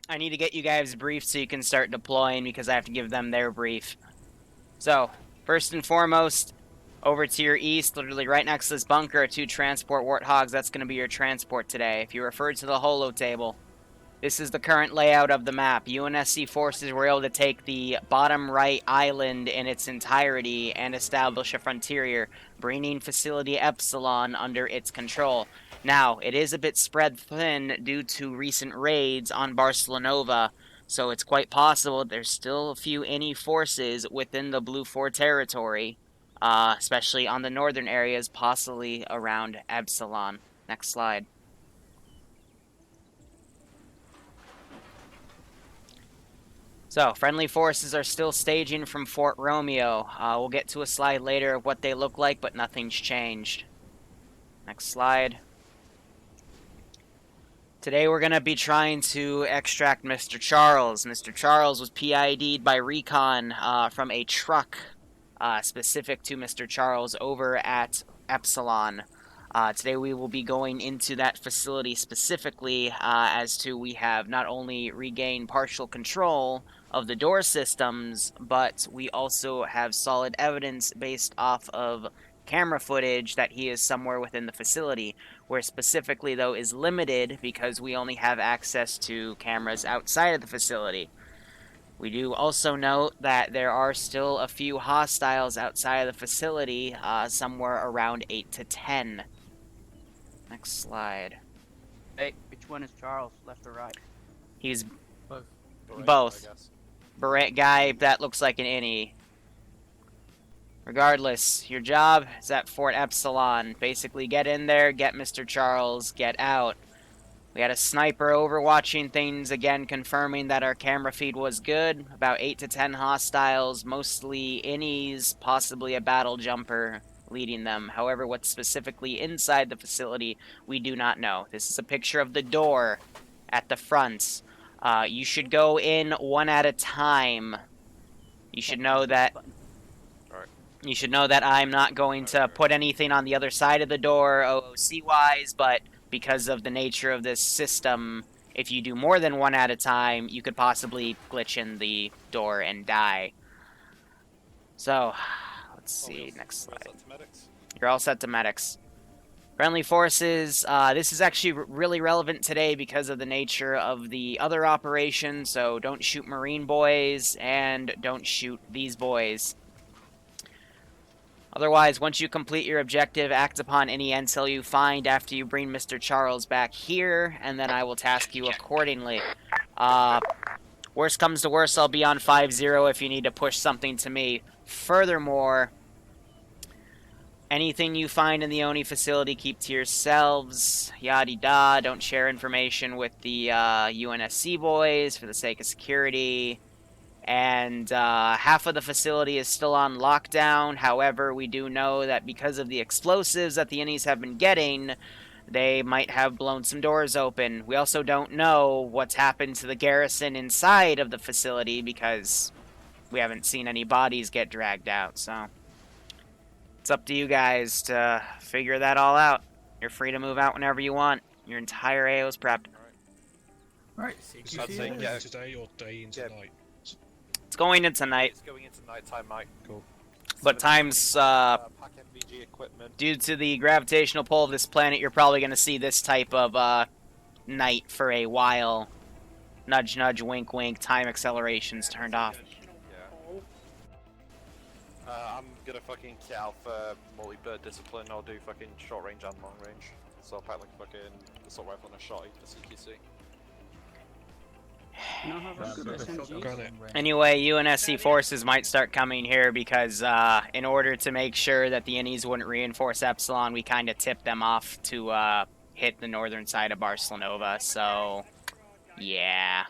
I need to get you guys briefed so you can start deploying because I have to give them their brief. So, first and foremost, over to your east, literally right next to this bunker, are 2 transport warthogs. That's going to be your transport today. If you refer to the holo table, this is the current layout of the map. UNSC Forces were able to take the bottom right island in its entirety and establish a frontier, bringing Facility Epsilon under its control. Now, it is a bit spread thin due to recent raids on Barclenova, so it's quite possible there's still a few any forces within the Blue 4 territory, especially on the northern areas, possibly around Epsilon. Next slide. So, friendly forces are still staging from Fort Romeo. We'll get to a slide later of what they look like, but nothing's changed. Next slide. Today we're going to be trying to extract Mr. Charles. Mr. Charles was PID'd by recon from a truck specific to Mr. Charles over at Epsilon. Today we will be going into that facility specifically as to we have not only regained partial control of the door systems, but we also have solid evidence based off of camera footage that he is somewhere within the facility, where specifically though is limited because we only have access to cameras outside of the facility. We do also note that there are still a few hostiles outside of the facility, somewhere around 8 to 10. Next slide. Hey, which one is Charles, left or right? He's Both. both. Beret guy, that looks like an innie. Regardless, your job is at Fort Epsilon. Basically, get in there, get Mr. Charles, get out. We had a sniper overwatching things, again confirming that our camera feed was good. About 8 to 10 hostiles, mostly innies, possibly a battle jumper leading them. However, what's specifically inside the facility, we do not know. This is a picture of the door at the front. You should go in one at a time. You should know that I'm not going to put anything on the other side of the door OOC-wise, but because of the nature of this system, if you do more than one at a time, you could possibly glitch in the door and die. So, let's see, next slide. You're all set to medics. Friendly forces, this is actually really relevant today because of the nature of the other operation, so don't shoot Marine boys, and don't shoot these boys. Otherwise, once you complete your objective, act upon any intel you find after you bring Mr. Charles back here, and then I will task you accordingly. Worst comes to worst, I'll be on 5-0 if you need to push something to me. Furthermore, anything you find in the ONI facility, keep to yourselves. Yada-da. Don't share information with the UNSC boys for the sake of security. And half of the facility is still on lockdown. However, we do know that because of the explosives that the innies have been getting, they might have blown some doors open. We also don't know what's happened to the garrison inside of the facility because we haven't seen any bodies get dragged out, so it's up to you guys to figure that all out. You're free to move out whenever you want. Your entire AO is prepped. Right. Is that saying today or day into night? It's going into night. It's going into nighttime, Mike. Cool. But times, pack MVG equipment. due to the gravitational pull of this planet, you're probably going to see this type of night for a while. Nudge, nudge, wink, wink. Time acceleration's turned off. Yeah. I'm gonna fucking kit out for multi-bird discipline. I'll do fucking short range and long range. So I'll pack like fucking assault rifle and a shotty for CQC. Anyway, UNSC Forces might start coming here because in order to make sure that the innies wouldn't reinforce Epsilon, we kind of tipped them off to hit the northern side of Barclenova, so yeah.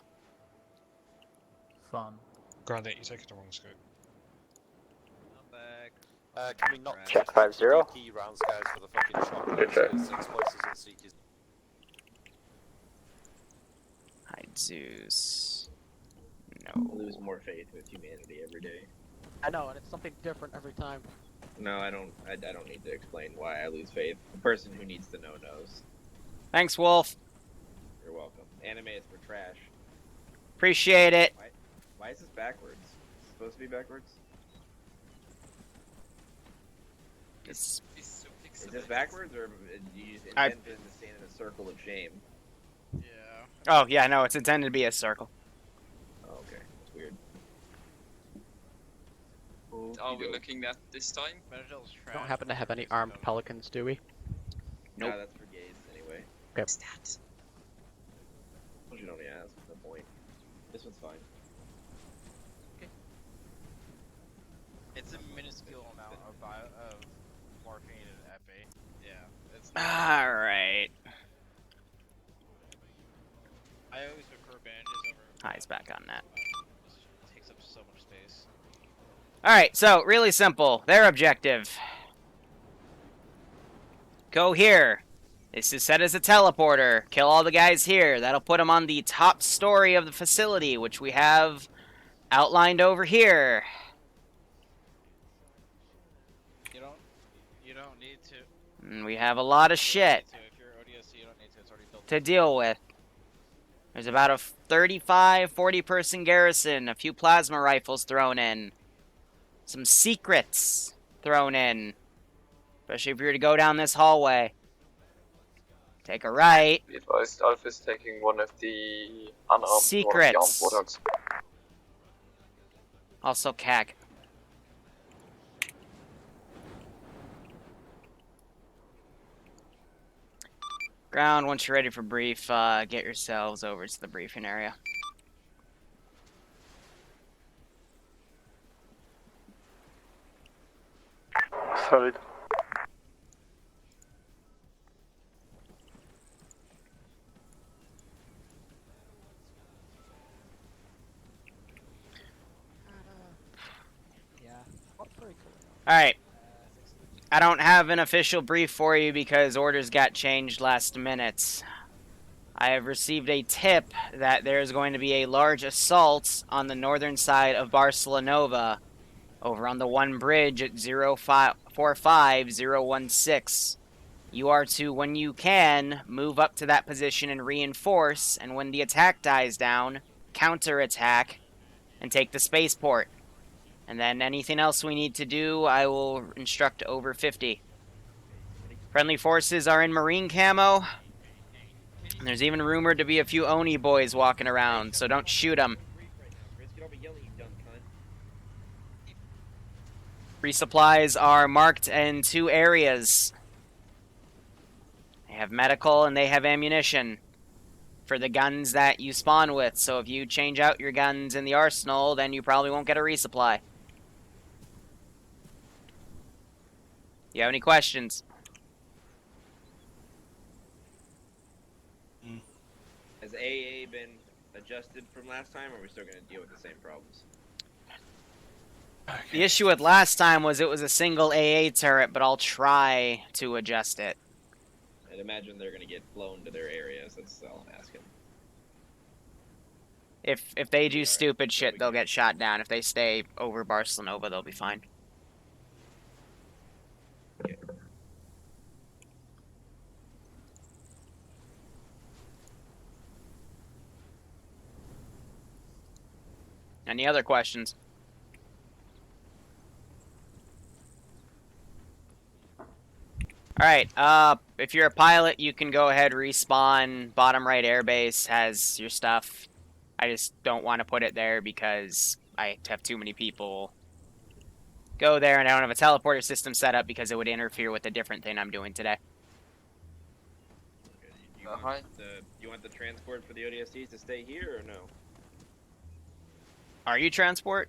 Fun. Granite, you're taking the wrong scope. Can we not Check 5-0. key rounds, guys, for the fucking shotgun? Good check. Explosives and CQs. Hide Zeus. I No. lose more faith with humanity every day. I know, and it's something different every time. No, I don't need to explain why I lose faith. The person who needs to know knows. Thanks, Wolf. You're welcome. Anime is for trash. Appreciate it. Why is this backwards? Is it supposed to be backwards? It's, Is this backwards, or do you intend to stand in a circle of shame? Yeah. oh, yeah, no, it's intended to be a circle. Oh, okay. That's weird. Are we looking at this time? Madrigal's We don't happen to have any armed pelicans, do we? Nope. Nah, that's for gays anyway. What's that? Well, you don't need to ask. No point. This one's fine. It's a minuscule amount of morphine and epi. Yeah. It's All right. I always prefer bandages over. Eyes back on that. It takes up so much space. All right, so really simple. Their objective. Go here. This is set as a teleporter. Kill all the guys here. That'll put them on the top story of the facility, which we have outlined over here. You don't need to. And we have a lot of shit If you're ODSC, you don't need to. It's already built. to deal with. There's about a 35, 40-person garrison, a few plasma rifles thrown in, some secrets thrown in, especially if you were to go down this hallway. Take a right. Be advised, Alpha is taking one of the unarmed Secrets. warthogs. Also CAG. Ground, once you're ready for brief, get yourselves over to the briefing area. Solid. Yeah. Oh, very cool. Alright. I don't have an official brief for you because orders got changed last minute. I have received a tip that there is going to be a large assault on the northern side of Barclenova over on the one bridge at 045016. You are to, when you can, move up to that position and reinforce, and when the attack dies down, counterattack and take the spaceport. And then anything else we need to do, I will instruct over 50. Friendly forces are in marine camo. And there's even rumored to be a few ONI boys walking around, so don't shoot them. Resupplies are marked in 2 areas. They have medical and they have ammunition for the guns that you spawn with. So if you change out your guns in the arsenal, then you probably won't get a resupply. You have any questions? Has AA been adjusted from last time, or are we still going to deal with the same problems? The issue with last time was it was a single AA turret, but I'll try to adjust it. I'd imagine they're going to get flown to their areas. That's all I'm asking. If they do stupid shit, they'll get shot down. If they stay over Barcelona, they'll be fine. Okay. Any other questions? Alright, if you're a pilot, you can go ahead, respawn. Bottom right airbase has your stuff. I just don't want to put it there because I have too many people go there, and I don't have a teleporter system set up because it would interfere with a different thing I'm doing today. Okay. You want the transport for the ODSTs to stay here, or no? Are you transport?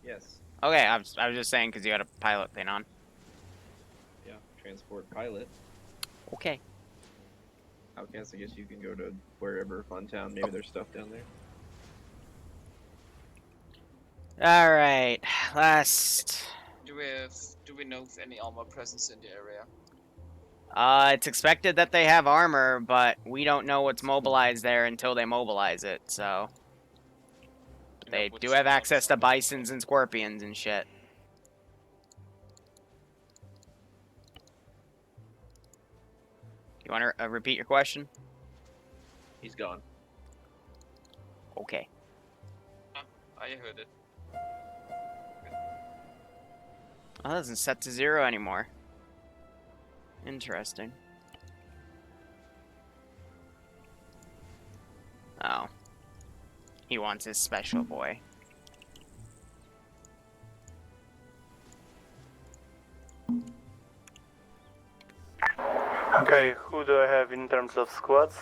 Yes. Okay, I was just saying because you had a pilot thing on. Yeah, transport pilot. Okay. Outcast, I guess you can go to wherever, Funtown, maybe there's stuff down there. Alright, last... Do we know of any armor presence in the area? It's expected that they have armor, but we don't know what's mobilized there until they mobilize it, so... They do have access to bisons and scorpions and shit. You want to repeat your question? He's gone. Okay. I heard it. Oh, it doesn't set to 0 anymore. Interesting. Oh. He wants his special boy. Okay, who do I have in terms of squads?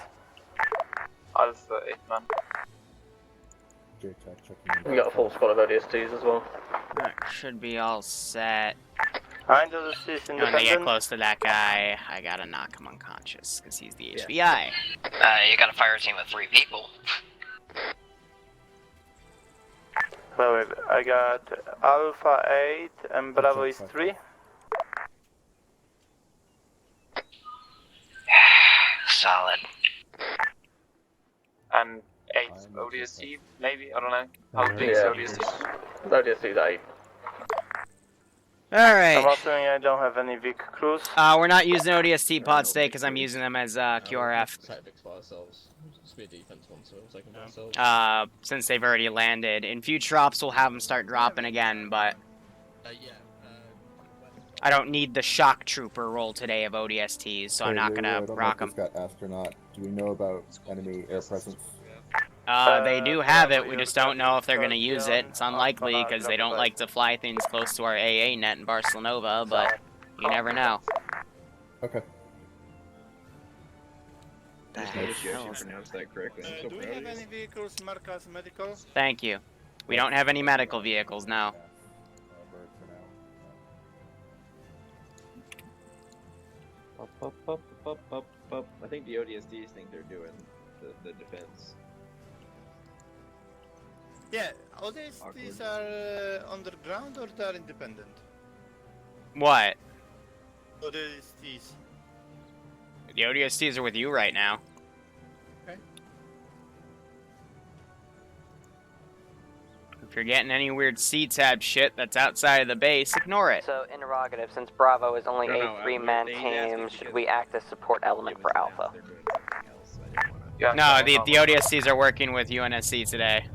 Alpha 8 man. We got a full squad of ODSTs as well. That should be all set. I know this is When they get independent. close to that guy, I gotta knock him unconscious, because he's the HBI. You got a fire team of 3 people. Wait, I got Alpha 8 and Bravo is 3. Solid. And 8 ODST, maybe? I don't know. How big is ODST? ODST's 8. Alright. I'm assuming I don't have any Vic crews. We're not using ODST pods today, because I'm using them as QRF. Since they've already landed. In future ops, we'll have them start dropping again, but I don't need the shock trooper role today of ODSTs, so I'm not gonna rock them. Got astronaut. Do we know about enemy air presence? They do have it, we just don't know if they're gonna use it. It's unlikely, because they don't like to fly things close to our AA net in Barclenova, but you never know. Okay. Just noticed you actually pronounced that correctly. I'm so Do we proud have of any you. vehicles marked as medical? Thank you. We don't have any medical vehicles now. I think the ODSTs think they're doing the defense. Yeah, ODSTs are underground or they're independent? What? ODSTs. The ODSTs are with you right now. Okay. If you're getting any weird C-tab shit that's outside of the base, ignore it. So, interrogative, since Bravo is only No, a 3-man team, should we act as support element for Alpha? No, the ODSTs are working with UNSC today.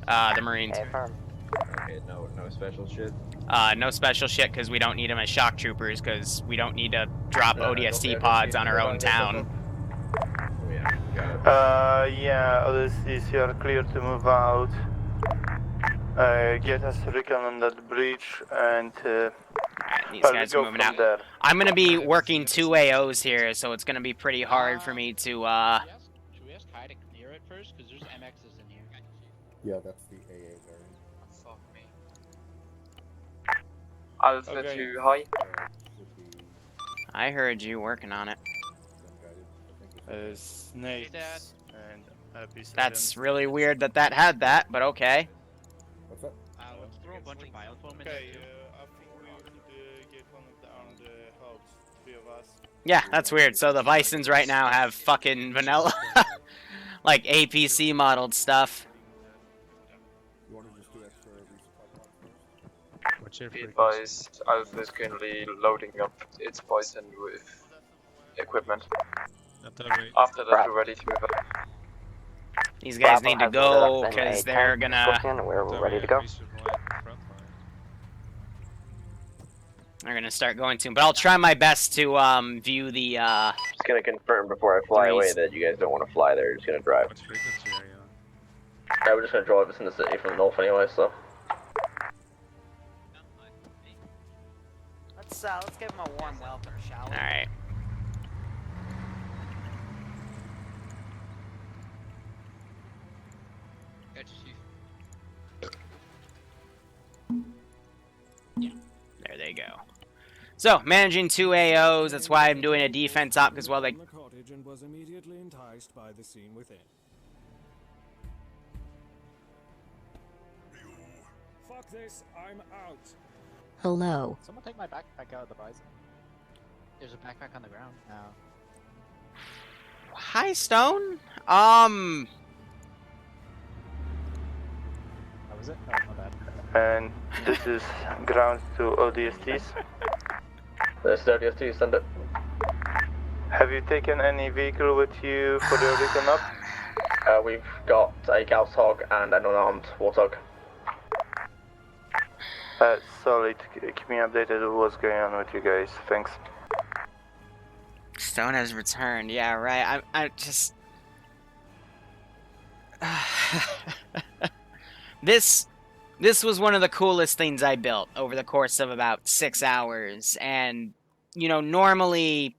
The Marines. Okay, firm. Okay, no special shit. No special shit, because we don't need them as shock troopers, because we don't need to drop ODST pods on our own town. Yeah, ODSTs, you are clear to move out. Get us recon on that bridge and Alright, these well, guys we are go moving from out. there. I'm gonna be working 2 AOs here, so it's gonna be pretty hard for me to, Should we ask Kai to clear it first? Because there's MXs in here. Yeah, that's the AA variant. Fuck me. Alpha Okay. 2 high. I heard you working on it. Snakes and happy That's really weird that that had that, but okay. What's that? Let's throw a bunch of biofoam in Okay, there. I think we should get one of the armed hogs, 3 of us. Yeah, that's weird. So the Bisons right now have fucking vanilla, like APC modeled stuff. You want to just do extra resupply pods first? What's your Be advised, Alpha is currently loading up its Bison with equipment. After that, we're ready to move up. These guys Bravo need to has go, loaded up in because a they're tank gonna... Scorpion. We're ready to go. They're gonna start going soon, but I'll try my best to view the Just gonna confirm before I fly away that you guys don't want to fly there. You're just gonna drive. What frequency are you on? Yeah, we're just gonna drive us in the city from the north anyway, so. Let's give them a warm welcome, shall we? All right. There they go. So, managing 2 AOs, that's why I'm doing a defense op, because, well, they... The cottage and was immediately enticed by the scene within. Fuck this, I'm out. Hello. Someone take my backpack out of the Bison. There's a backpack on the ground now. Hi, Stone. That was it? Oh, my bad. And this is ground to ODSTs. This is ODST, send it. Have you taken any vehicle with you for your recon up? We've got a Gauss Hog and an unarmed Warthog. Solid. Keep me updated on what's going on with you guys. Thanks. Stone has returned. Yeah, right. I just... This was one of the coolest things I built over the course of about 6 hours, and, you know, normally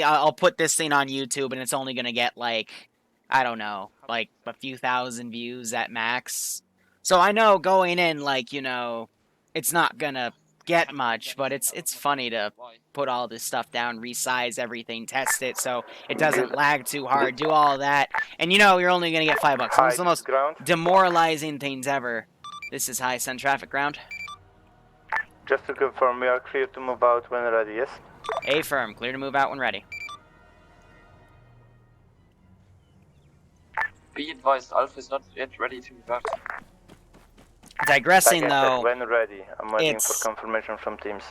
I'll put this thing on YouTube and it's only gonna get, like, I don't know, like, a few thousand views at max. So I know going in, like, you know, it's not gonna get much, but it's funny to put all this stuff down, resize everything, test it so it doesn't lag too hard, do all that, and you know you're only gonna get $5. It's the most demoralizing things ever. This is high sun traffic ground. Just to confirm, we are clear to move out when ready, yes? A-firm, clear to move out when ready. Be advised, Alpha is not yet ready to move out. Digressing Like I said, though, when ready, I'm waiting it's- for confirmation from teams.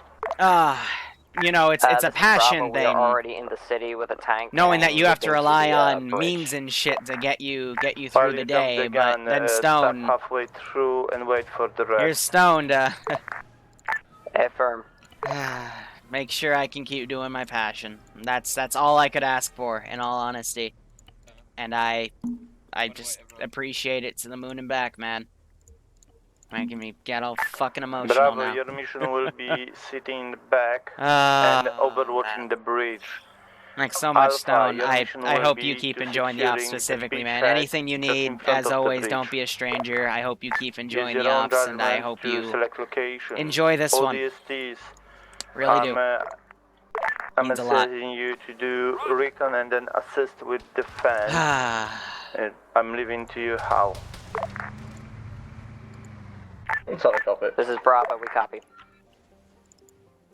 you know, it's This a is passion Bravo. We thing. are already in the city with a tank. Knowing that and you have to looking rely the, on bridge. means and shit to get you While through you the dump day, the but gun, then stop Stone, halfway through and wait for the rest. you're stoned. Affirm. Make sure I can keep doing my passion. That's all I could ask for, in all honesty. And I just appreciate it to the moon and back, man. Making me get all fucking emotional Bravo, now. your mission will be sitting in the back Ah, and overwatching the bridge. Thanks so much, Alpha, Stone. your I mission I will hope be you keep to enjoying the ops securing the specifically, man. beachhead Anything you just in need, front as of the always, bridge. don't be a stranger. I hope you keep enjoying Use the your own ops, and I judgment hope to you select location. enjoy this one. ODSTs, Really do. I'm Means a lot. assessing you to do recon and then assist with defense. I'm leaving to you how. This is Bravo. We copy.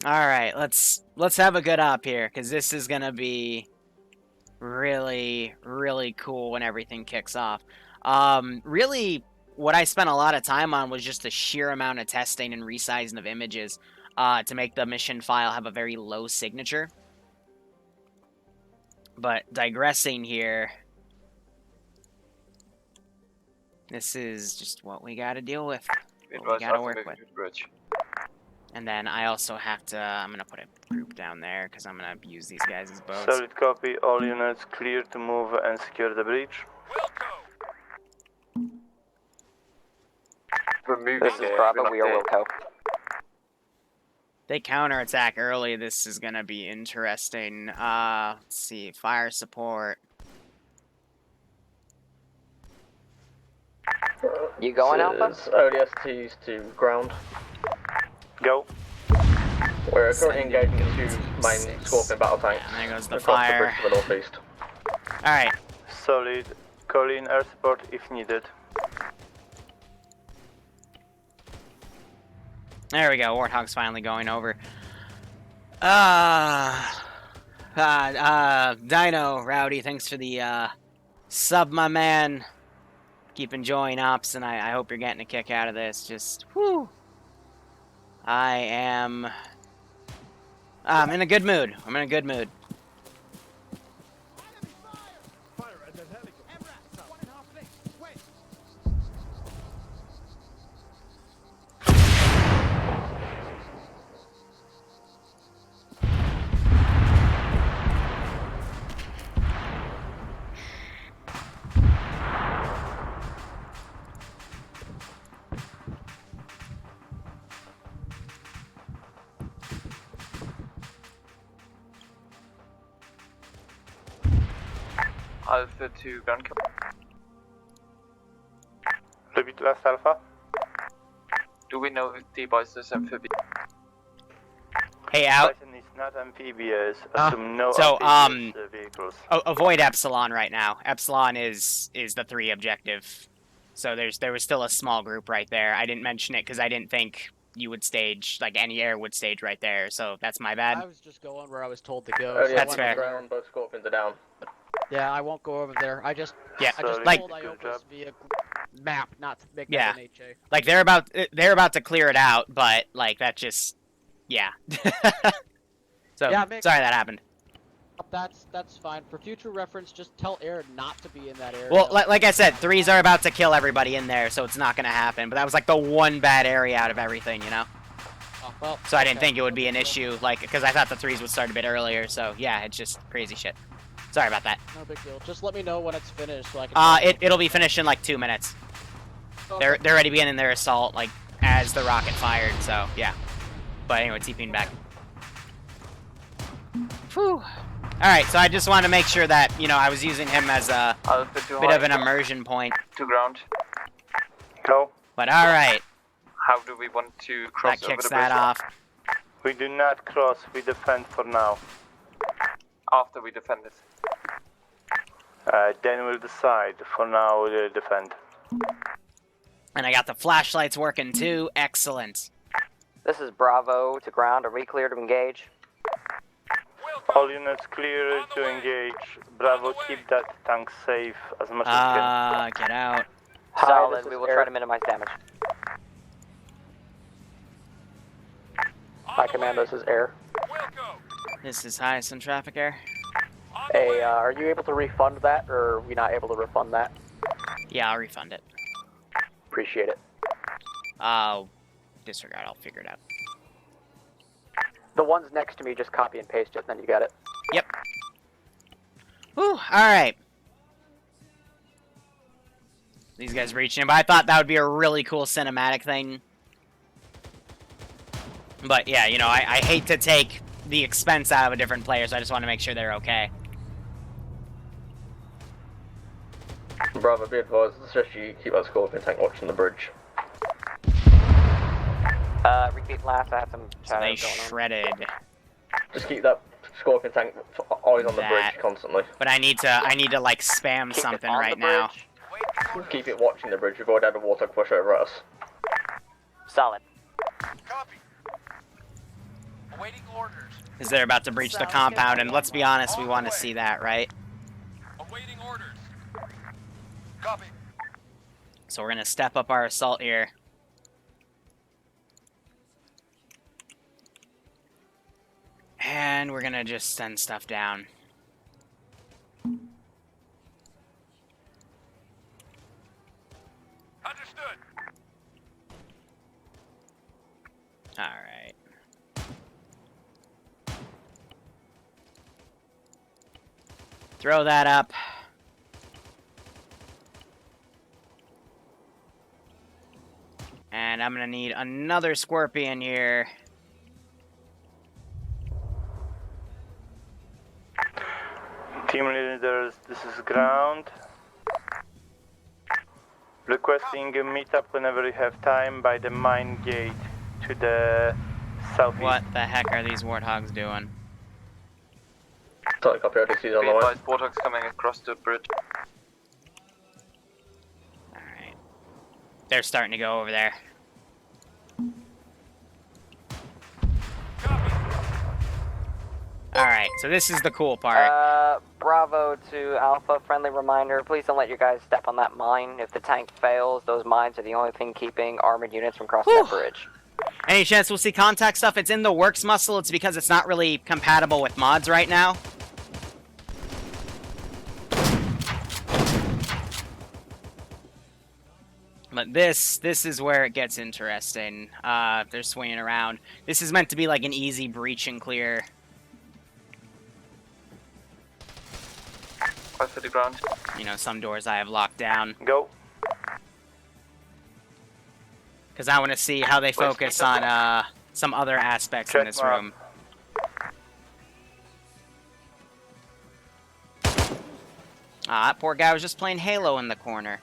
All right, let's have a good op here, because this is gonna be really, really cool when everything kicks off. Really, what I spent a lot of time on was just the sheer amount of testing and resizing of images to make the mission file have a very low signature. But digressing here, this is just what we gotta deal with. What we gotta work with. And then I also have to, I'm gonna put a group down there because I'm gonna use these guys as boats. Solid copy, all units clear to move and secure the bridge. This is Bravo. We are Wilco. They counterattack early. This is gonna be interesting. Let's see, fire support. You going, Alpha? ODSTs to ground. Go. We're currently engaging the 2 main Scorpion battle tanks. And there goes the across fire. the bridge to the northeast. Alright. Solid, call in air support if needed. There we go. Warthog's finally going over. Dino, Rowdy, thanks for the sub, my man. Keep enjoying ops, and I hope you're getting a kick out of this. Just, whew. I'm in a good mood. I'm in a good mood. Alpha to ground kill. Repeat last Alpha. Do we know if T-Boys is amphibious? Hey, out. Bison is not amphibious. Assume no So, amphibious vehicles. Avoid Epsilon right now. Epsilon is the 3 objective. So there was still a small group right there. I didn't mention it because I didn't think you would stage, like any air would stage right there. So that's my bad. I was just going where I was told to go. Oh, so That's I fair. went over Ground, both Scorpions are down. there. Yeah, I won't go over there. I just Yeah, like good told job. Iopus via map, not to make Yeah. that an HA. Like they're about to clear it out, but like that just, yeah. So Yeah, Mick. sorry that happened. That's fine. For future reference, just tell Air not to be in that area. Well, like I said, 3s are about to kill everybody in there, so it's not gonna happen. But that was like the one bad area out of everything, you know? Oh, well, So I didn't think it would be an issue, like, because I thought the 3s would start a bit earlier, so yeah, it's just crazy shit. Sorry about that. No big deal. Just let me know when it's finished so I can... It'll be finished in like 2 minutes. Okay. They're already beginning their assault, like, as the rocket fired, so yeah. But anyway, TPing back. Whew. Alright, so I just wanted to make sure that, you know, I was using him as a bit of an immersion point. To ground. Go. But alright. How do we want to cross That over kicks the bridge? that off. We do not cross, we defend for now. After we defend it. Then we'll decide. For now, we'll defend. And I got the flashlights working too. Excellent. This is Bravo to ground. Are we clear to engage? All units clear to engage. Bravo, keep that tank safe as much as you can. Get out. Solid. We will try to minimize damage. Hi, Command. This is Air. This is Hyacinth Traffic Air. Hey, are you able to refund that, or are we not able to refund that? Yeah, I'll refund it. Appreciate it. Disregard. I'll figure it out. The ones next to me, just copy and paste it, then you got it. Yep. Whew, alright. These guys reaching, but I thought that would be a really cool cinematic thing. But yeah, you know, I hate to take the expense out of a different player, so I just want to make sure they're okay. Bravo, be advised, especially keep that Scorpion tank watching the bridge. Repeat last, I have some So they shadows going on. shredded. Just keep that Scorpion tank eyes on the bridge constantly. But I need to like spam Keep something it on right the now. bridge. Keep it watching the bridge, we've already had a warthog push over us. Solid. Copy. Awaiting orders. Because they're about to breach the compound, and let's be honest, we want to see that, right? Awaiting orders. Copy. So we're gonna step up our assault here. And we're gonna just send stuff down. Understood. Alright. Throw that up. And I'm gonna need another Scorpion here. Team leaders, this is ground. Requesting a meetup whenever you have time by the mine gate to the southeast. What the heck are these warthogs doing? Sorry, copy, I see it on Be the way. advised, warthogs coming across the bridge. Alright. They're starting to go over there. Alright, so this is the cool part. Bravo to Alpha, friendly reminder, please don't let your guys step on that mine. If the tank fails, those mines are the only thing keeping armored units from crossing that bridge. Any chance we'll see contact stuff? It's in the works muscle. It's because it's not really compatible with mods right now. But this is where it gets interesting. They're swinging around. This is meant to be like an easy breach and clear. For the ground. You know, some doors I have locked down. Go. Because I want to see how they focus on some other aspects in this room. Ah, that poor guy was just playing Halo in the corner.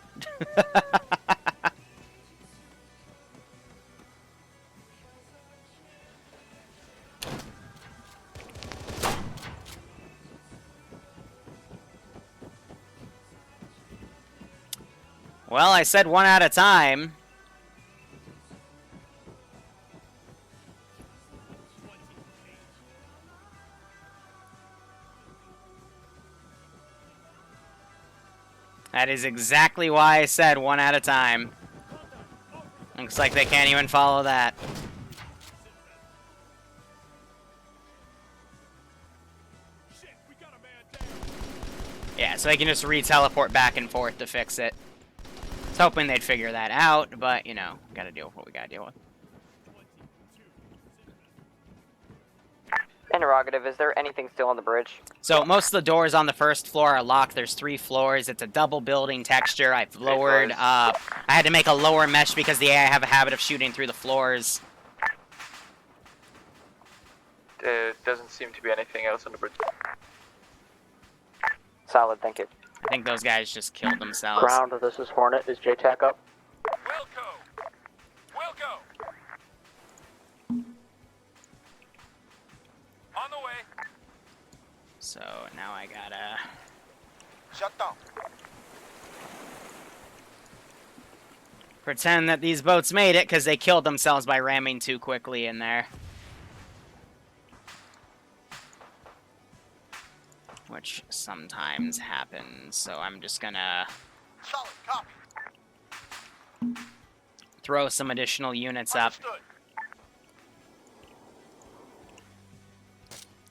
Well, I said one at a time. That is exactly why I said one at a time. Looks like they can't even follow that. Yeah, so they can just re-teleport back and forth to fix it. I was hoping they'd figure that out, but, you know, gotta deal with what we gotta deal with. Interrogative, is there anything still on the bridge? So most of the doors on the first floor are locked. There's 3 floors. It's a double building texture. I've lowered, I had to make a lower mesh because the AI have a habit of shooting through the floors. There doesn't seem to be anything else on the bridge. Solid, thank you. I think those guys just killed themselves. Ground, this is Hornet. Is JTAC up? Wilco! On the way. So now I gotta... Shut down. pretend that these boats made it because they killed themselves by ramming too quickly in there. Which sometimes happens, so I'm just gonna throw some additional units up.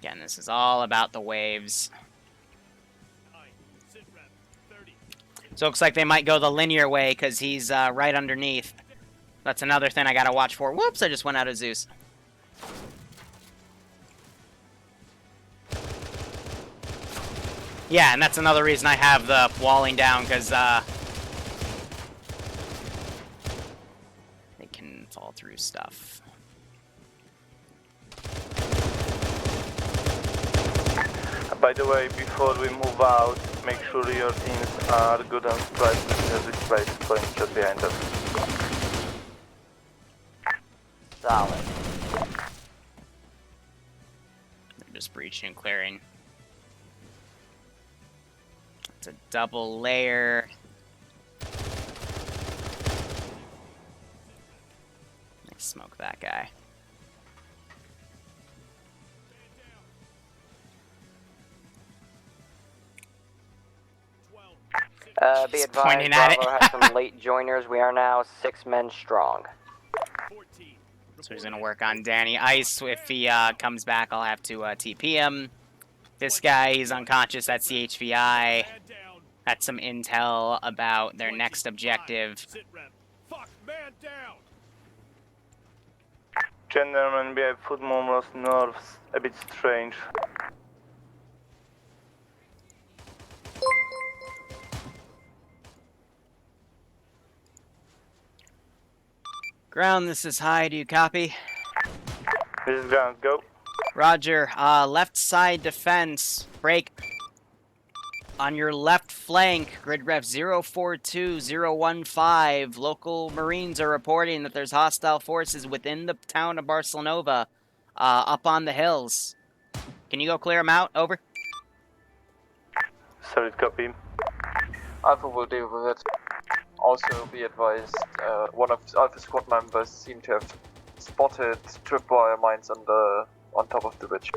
Again, this is all about the waves. So it looks like they might go the linear way because he's right underneath. That's another thing I gotta watch for. Whoops, I just went out of Zeus. Yeah, and that's another reason I have the walling down, because they can fall through stuff. By the way, before we move out, make sure your teams are good on strike because this place is going just behind us. Solid. They're just breaching and clearing. It's a double layer. Let's smoke that guy. Be advised, Bravo has some late joiners. We are now 6 men strong. So he's gonna work on Danny Ice. If he comes back, I'll have to TP him. This guy, he's unconscious. That's CHVI. That's some intel about their next objective. Gentlemen, we have foot movements north, a bit strange. Ground, this is High. Do you copy? This is ground, go. Roger. Left side defense. Break. On your left flank, grid ref 042015. Local Marines are reporting that there's hostile forces within the town of Barclenova, up on the hills. Can you go clear them out? Over. Solid copy. Alpha will deal with it. Also, be advised, one of Alpha squad members seem to have spotted tripwire mines on top of the bridge.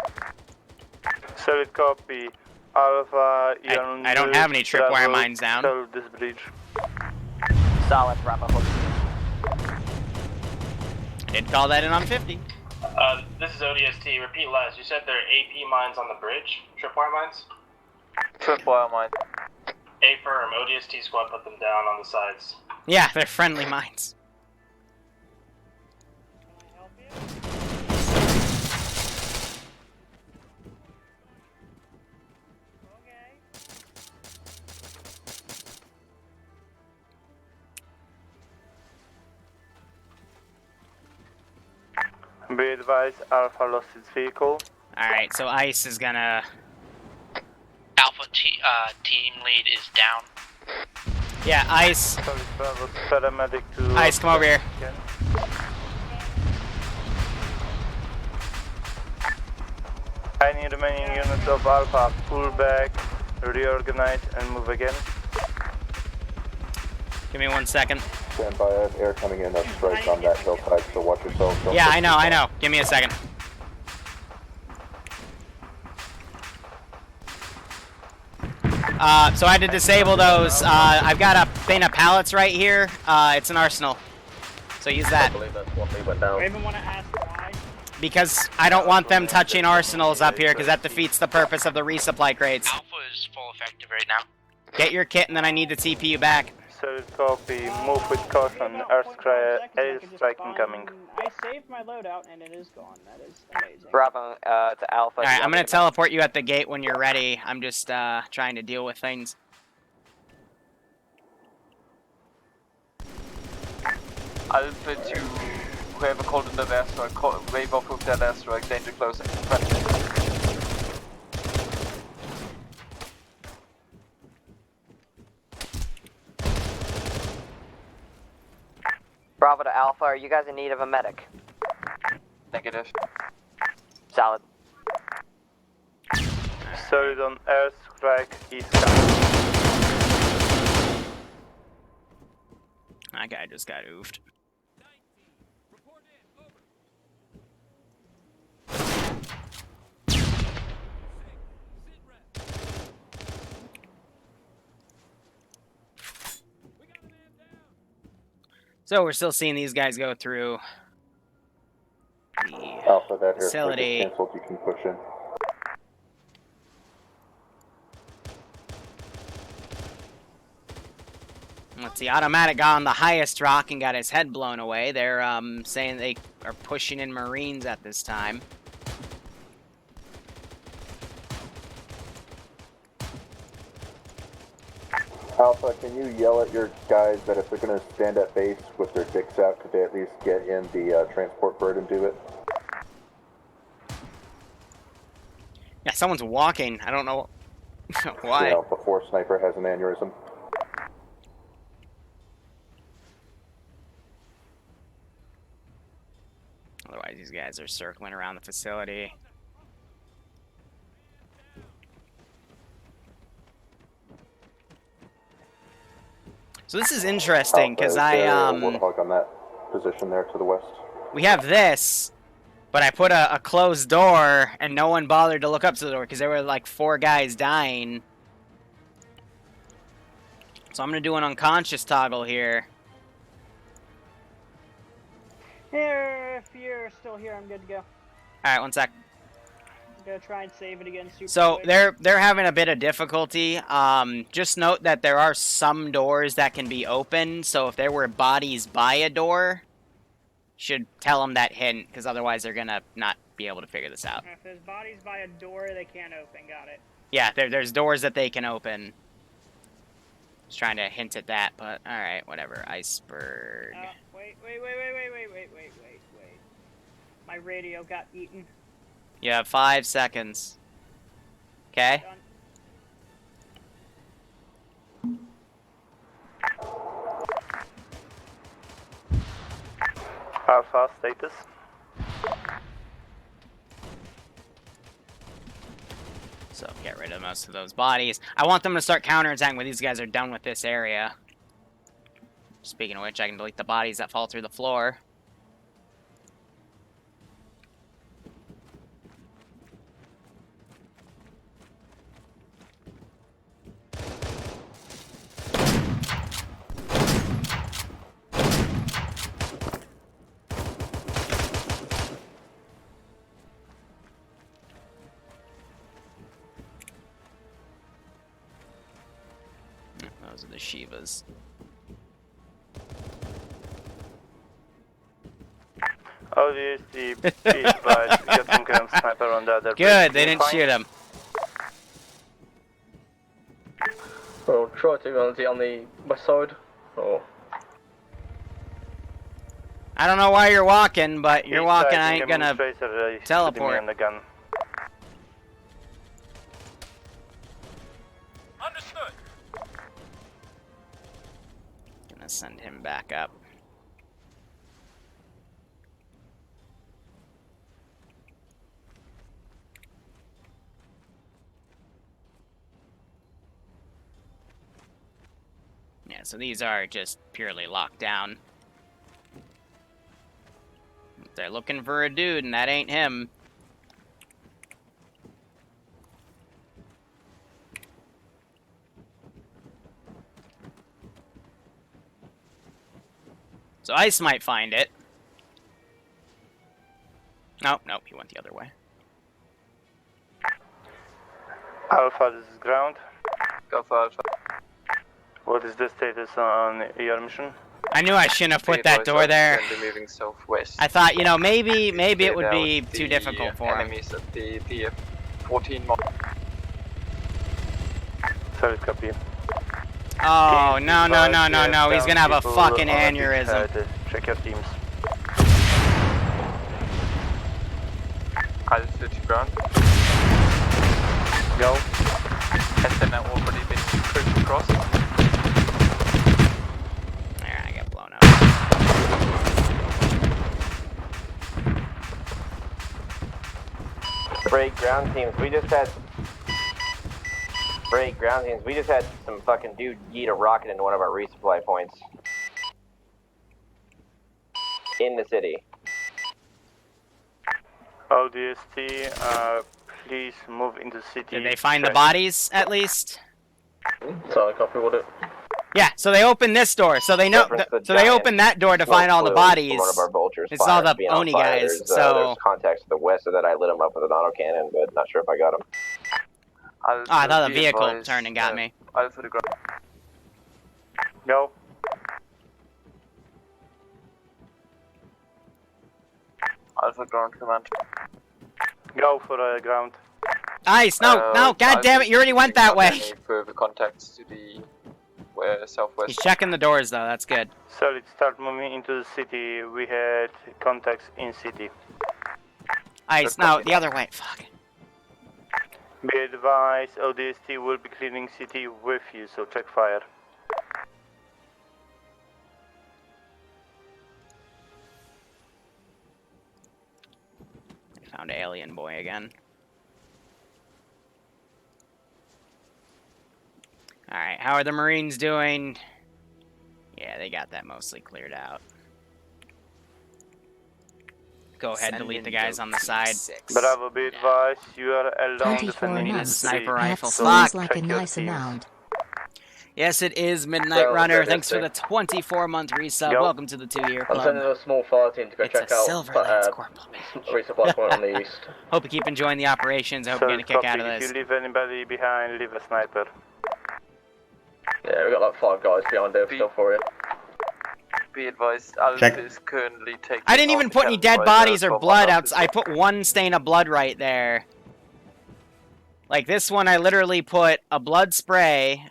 Solid copy. Alpha, I don't have any tripwire mines down. This bridge. Solid, Bravo. I did call that in on 50. This is ODST. Repeat last. You said there are AP mines on the bridge? Tripwire mines? Tripwire mine. A firm. ODST squad put them down on the sides. Yeah, they're friendly mines. Be advised, Alpha lost its vehicle. Alright, so Ice is gonna... Alpha team lead is down. Yeah, Ice. Paramedic to Ice, come over here. Any remaining units of Alpha, pull back, reorganize, and move again. Give me 1 second. Stand by, air coming in, that's strikes on that hillside, so watch yourself. Yeah, I know. Give me a second. So I had to disable those. I've got a thing of pallets right here. It's an arsenal. So use that. I believe that's what they went down. I even want to ask why. because I don't want them touching arsenals up here, because that defeats the purpose of the resupply crates. Alpha is full effective right now. Get your kit, and then I need the TP you back. Solid copy. Move with caution. Airstrike incoming. I saved my loadout and it is gone. That is amazing. Bravo to Alpha. Alright, I'm gonna teleport you at the gate when you're ready. I'm just trying to deal with things. Alpha to whoever called in the airstrike, wave off with that airstrike, danger close. Bravo to Alpha, are you guys in need of a medic? Negative. Solid. Solid on airstrike east coming. That guy just got oofed. So we're still seeing these guys go through the Alpha, that facility. airstrike is canceled, you can push in. Let's see, Automatic got on the highest rock and got his head blown away. They're saying they are pushing in Marines at this time. Alpha, can you yell at your guys that if they're going to stand at base with their dicks out, could they at least get in the transport bird and do it? Yeah, someone's walking. I don't know why. Yeah, Alpha 4 sniper has an aneurysm. Otherwise, these guys are circling around the facility. So this is interesting because Warthog on that position there to the west. we have this, but I put a closed door and no one bothered to look up to the door because there were like 4 guys dying. So I'm gonna do an unconscious toggle here. Here, if you're still here, I'm good to go. All right, one sec. I'm gonna try and save it again. Super So quick. they're having a bit of difficulty. Just note that there are some doors that can be opened. So if there were bodies by a door, should tell them that hint, because otherwise they're gonna not be able to figure this out. If there's bodies by a door, they can't open. Got it. Yeah, there's doors that they can open. Just trying to hint at that, but all right, whatever. Iceberg. Wait. My radio got eaten. You have 5 seconds. Okay. Alpha status. So get rid of most of those bodies. I want them to start counterattacking when these guys are done with this area. Speaking of which, I can delete the bodies that fall through the floor. Those are the Shivas. Obviously, be advised, get some kind of sniper on the other. Good, they didn't shoot him. Well, try to on the west side, or... I don't know why you're walking, but you're walking. I ain't gonna teleport. teleport. The gun. Understood. Gonna send him back up. Yeah, so these are just purely locked down. They're looking for a dude, and that ain't him. So Ice might find it. Nope, nope, he went the other way. Alpha, this is ground. Go for Alpha. What is the status on your mission? I knew I shouldn't have put that door there. Moving southwest. I thought, you know, maybe it would be too difficult for him. Enemies at the 14 mile. Solid copy. Oh, no. He's gonna have a fucking aneurysm. Check your teams. Alpha to ground. Go. Has then already been pushed across? There, I get blown up. Break ground teams. We just had some fucking dude yeet a rocket into one of our resupply points in the city. ODST, please move into city. Did they find the bodies, at least? Solid copy, would it? Yeah, so they opened this door, so they know. So they opened that door to find all the bodies. One of our vultures. It's all the ONI guys. So there's contacts to the west of that. I lit him up with an autocannon, but not sure if I got him. oh, I thought the vehicle turned and got me. Alpha to ground. Go. Alpha ground command. Go for ground. Nice. No, god damn it! You already went that way. Any further contacts to the southwest. He's checking the doors though. That's good. Solid, start moving into the city. We had contacts in city. Nice. No, the other way. Fuck. Be advised, ODST will be clearing city with you, so check fire. Found alien boy again. Alright, how are the Marines doing? Yeah, they got that mostly cleared out. Go ahead, delete the guys on the side. Bravo, be advised, you are alone defending the sniper rifle. Seems like a nice amount. Yes, it is Midnight Runner. Thanks for the 24-month resub. Welcome to the 2-year club. I'm sending a small fire team to go check out Silver Lights Corporal. resupply point on the east. Hope you keep enjoying the operations. I hope you're getting a kick out of this. If you leave anybody behind, leave a sniper. Yeah, we got like 5 guys behind there still for you. Be advised, Alpha is currently taking. I didn't even put any dead bodies or blood out. I put one stain of blood right there. Like this one, I literally put a blood spray.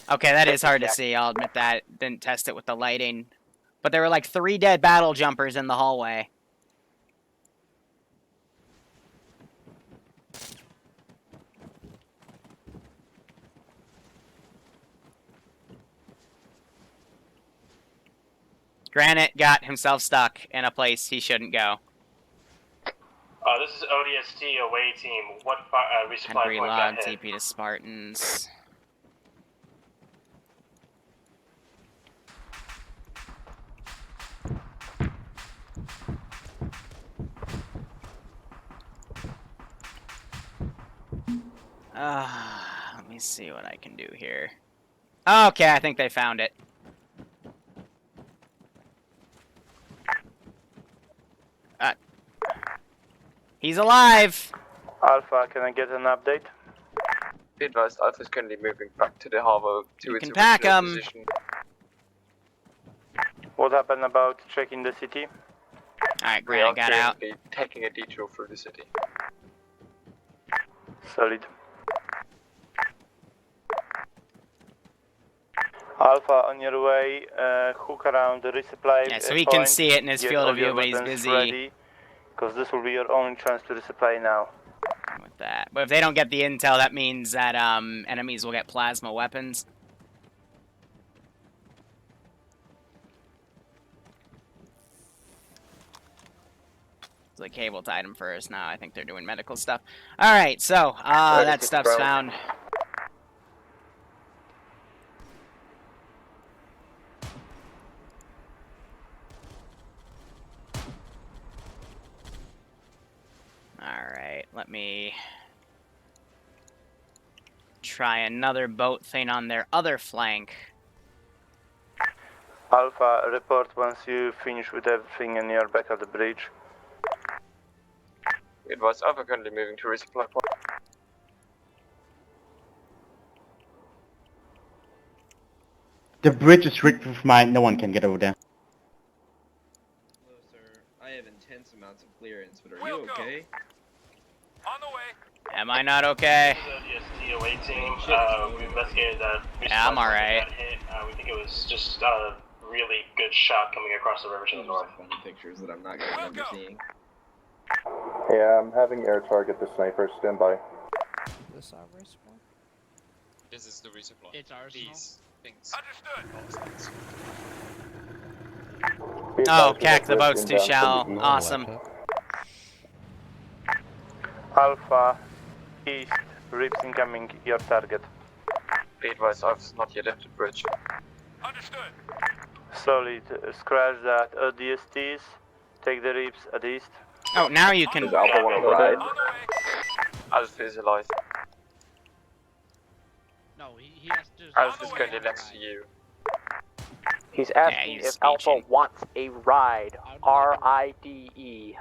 Okay, that is hard to see. I'll admit that. Didn't test it with the lighting. But there were like 3 dead battle jumpers in the hallway. Granite got himself stuck in a place he shouldn't go. This is ODST away team. What resupply point Relog got hit? TP to Spartans. Let me see what I can do here. Okay, I think they found it. He's alive! Alpha, can I get an update? Be advised, Alpha is currently moving back to the harbor to its pack original 'em. position. What happened about checking the city? Alright, We are Granite got out. currently taking a detour through the city. Solid. Alpha, on your way, hook around the resupply. Yeah, so he can see it in his Get field all of view, your but he's weapons busy ready, because this will be your only chance to resupply now. with that. But if they don't get the intel, that means that enemies will get plasma weapons. So the cable tied him first. Now I think they're doing medical stuff. Alright, so that stuff's found. Alright, let me try another boat thing on their other flank. Alpha, report once you finish with everything and you're back at the bridge. It was Alpha currently moving to resupply point. The bridge is rigged with mine, no one can get over there. Hello, sir. I have intense amounts of clearance, but are you okay? On the way. Am I not okay? This is ODST away team. We investigated that. Yeah, I'm alright. We think it was just a really good shot coming across the river to the north. Funny pictures that I'm not going to remember seeing. Yeah, I'm having air target the sniper. Stand by. This our resupply? This is the resupply. It's ours. These things. Understood. Oh, cack, the boat's too shallow. Awesome. Alpha, east, rips incoming, your target. Be advised, Alpha's not yet at the bridge. Understood. Solid, scratch that. ODSTs, take the rips at east. Oh, now you can. Does Alpha want to ride? Alpha is alive. No, he has to. Alpha is currently next to you. He's asking if Alpha wants a ride. R-I-D-E.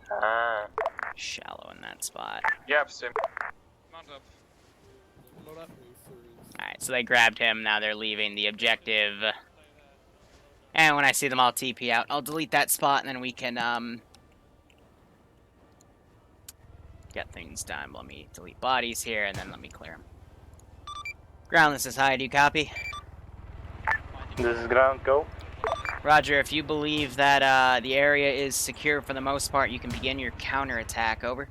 Ah. Shallow in that spot. Yeah, Sim. Mount up. Alright, so they grabbed him, now they're leaving the objective. And when I see them all TP out, I'll delete that spot and then we can, get things done. Let me delete bodies here and then let me clear them. Ground, this is high, do you copy? This is ground, go. Roger, if you believe that the area is secure for the most part, you can begin your counterattack, over.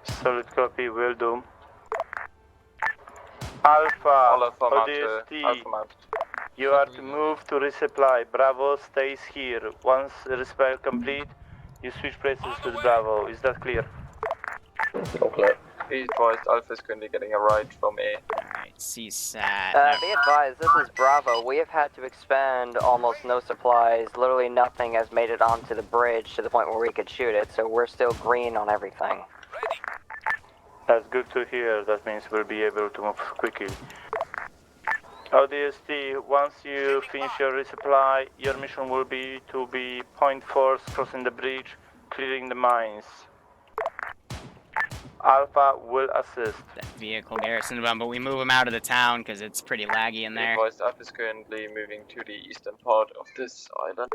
Solid copy, will do. Alpha, ODST, you are to move to resupply. Bravo stays here. Once resupply complete, you switch places with Bravo. Is that clear? All clear. Be advised, Alpha is currently getting a ride from A. Alright, CSAT. Be advised, this is Bravo. We have had to expend almost no supplies. Literally nothing has made it onto the bridge to the point where we could shoot it, so we're still green on everything. That's good to hear. That means we'll be able to move quickly. ODST, once you finish your resupply, your mission will be to be point force crossing the bridge, clearing the mines. Alpha will assist. That vehicle garrison bomb, but we move them out of the town because it's pretty laggy in there. Be advised, Alpha is currently moving to the eastern part of this island.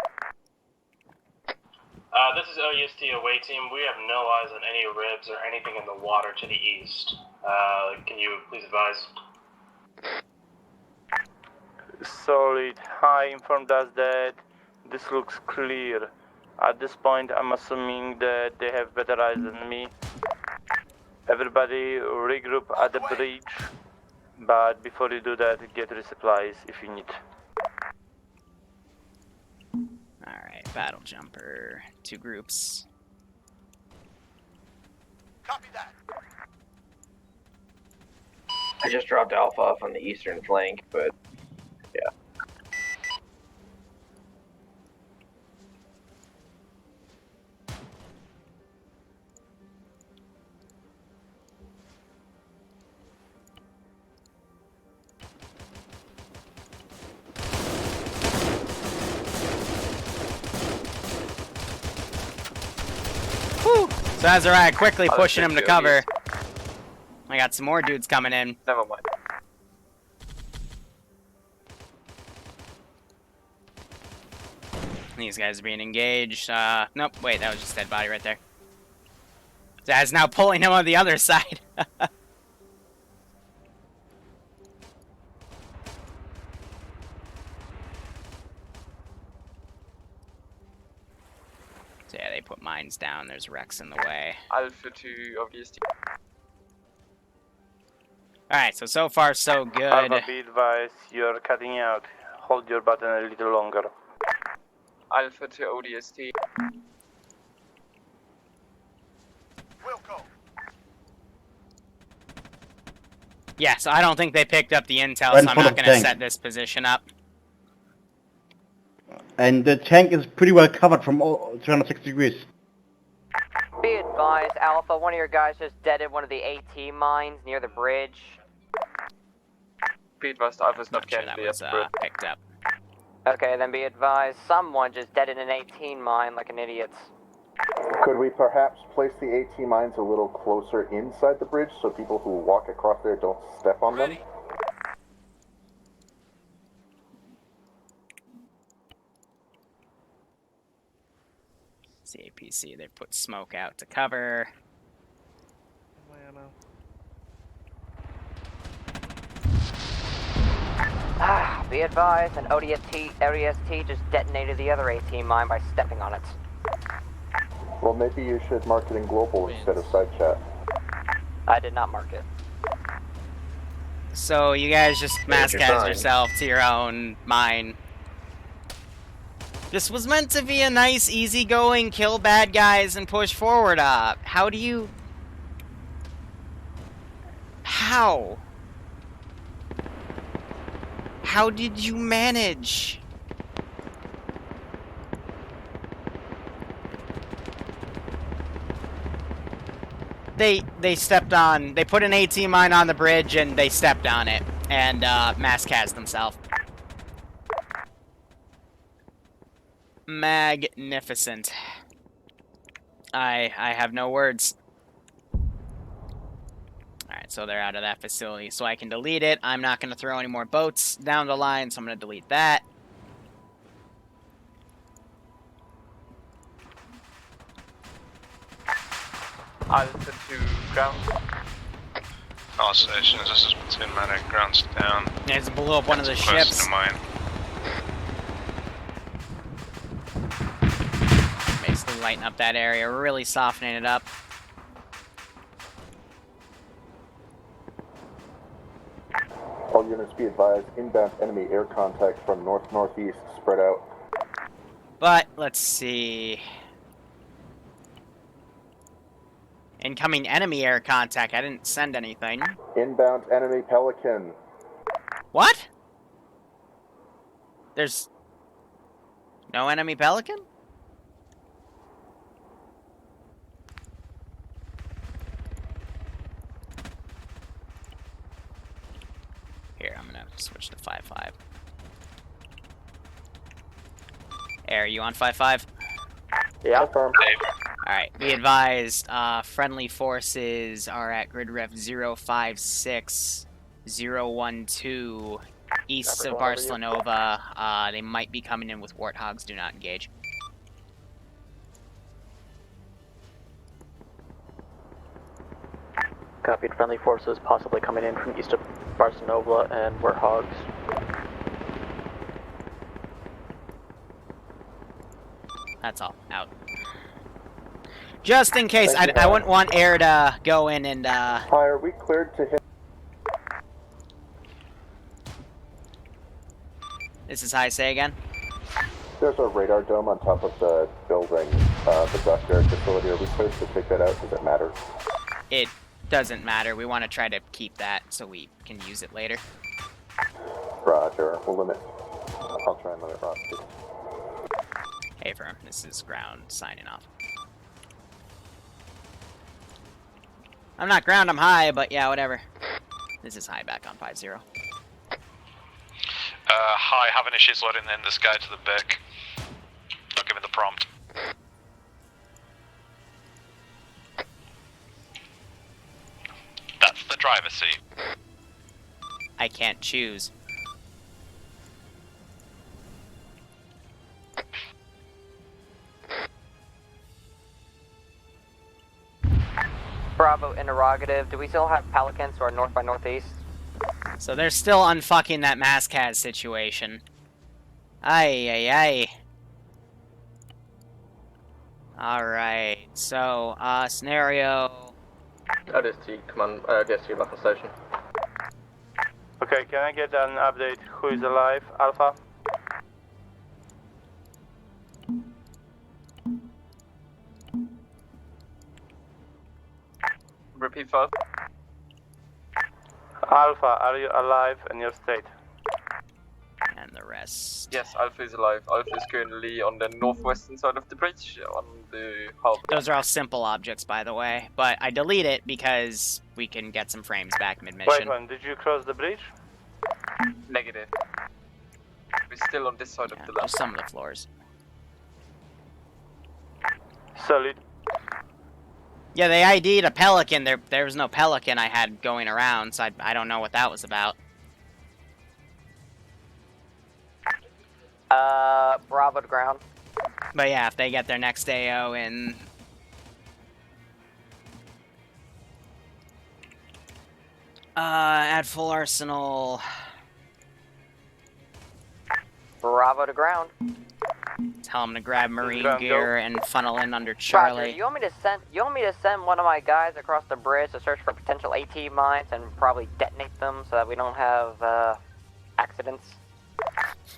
This is ODST away team. We have no eyes on any ribs or anything in the water to the east. Can you please advise? Solid. High informed us that this looks clear. At this point, I'm assuming that they have better eyes than me. Everybody regroup at the bridge, but before you do that, get resupplies if you need. Alright, battle jumper. 2 groups. Copy that. I just dropped Alpha off on the eastern flank, but yeah. Whew! So as I quickly pushing him to cover. I got some more dudes coming in. Never mind. These guys are being engaged. Nope, wait, that was just a dead body right there. Dad's now pulling him on the other side. So yeah, they put mines down. There's wrecks in the way. Alpha to ODST. Alright, so far so good. Alpha, be advised, you're cutting out. Hold your button a little longer. Alpha to ODST. Yeah, so I don't think they picked up the intel, Right so I'm full not of going to tank. set this position up. And the tank is pretty well covered from all 360 degrees. Be advised, Alpha, one of your guys just deaded one of the AT mines near the bridge. Be advised, Alpha's not Sure that currently was at the bridge. picked up. Okay, then be advised, someone just deaded an 18 mine like an idiot. Could we perhaps place the AT mines a little closer inside the bridge so people who walk across there don't step on them? CAPC, they've put smoke out to cover. Be advised, an ODST just detonated the other AT mine by stepping on it. Well, maybe you should mark it in global instead of side chat. I did not mark it. So you guys just mass-cast yourself to your own mine. This was meant to be a nice, easygoing, kill bad guys and push forward up. How do you... How? How did you manage? They stepped on... They put an AT mine on the bridge and they stepped on it. And, mass-cast themselves. Magnificent. I have no words. Alright, so they're out of that facility, so I can delete it. I'm not going to throw any more boats down the line, so I'm going to delete that. Alpha to ground. All stations, this is platoon medic, ground's down. Yeah, it's blew up one of the ships. To mine. Basically lighten up that area, really softening it up. All units be advised, inbound enemy air contact from north-northeast, spread out. But, let's see... Incoming enemy air contact, I didn't send anything. Inbound enemy Pelican. What? There's... no enemy Pelican? Here, I'm gonna switch to 5-5. Air, you on 5-5? Yeah. Alright, be advised, friendly forces are at grid ref 056012 east of Barclenova. They might be coming in with warthogs, do not engage. Copied. Friendly forces possibly coming in from east of Barclenova and warthogs. That's all. Out. Just in case, I wouldn't want air to go in and, Hi, are we cleared to hit? This is high, say again? There's a radar dome on top of the building, the dockyard facility. Are we cleared to take that out? Does it matter? It doesn't matter. We want to try to keep that so we can use it later. Roger. We'll limit. I'll try and limit Roger. Hey, firm. This is ground signing off. I'm not ground, I'm high, but yeah, whatever. This is high back on 5-0. Hi, having issues loading in this guy to the Vic. Not giving the prompt. That's the driver's seat. I can't choose. Bravo, interrogative. Do we still have Pelicans or north by northeast? So they're still unfucking that mass-cast situation. Ay. Alright, so, scenario... ODST, command, ODST back on station. Okay, can I get an update? Who is alive? Alpha? Repeat 5. Alpha, are you alive in your state? And the rest... Yes, Alpha is alive. Alpha is currently on the northwestern side of the bridge, on the hub. Those are all simple objects, by the way, but I delete it because we can get some frames back mid-mission. Wait one, did you cross the bridge? Negative. We're still on this side of the lab. Just some of the floors. Solid. Yeah, they ID'd a Pelican. There was no Pelican I had going around, so I don't know what that was about. Bravo to ground. But yeah, if they get their next AO in... Add full arsenal. Bravo to ground. Tell them to grab marine Ground gear and funnel in under Charlie. Roger, you want me to send one of my guys across the bridge to search for potential AT mines and probably detonate them so that we don't have accidents?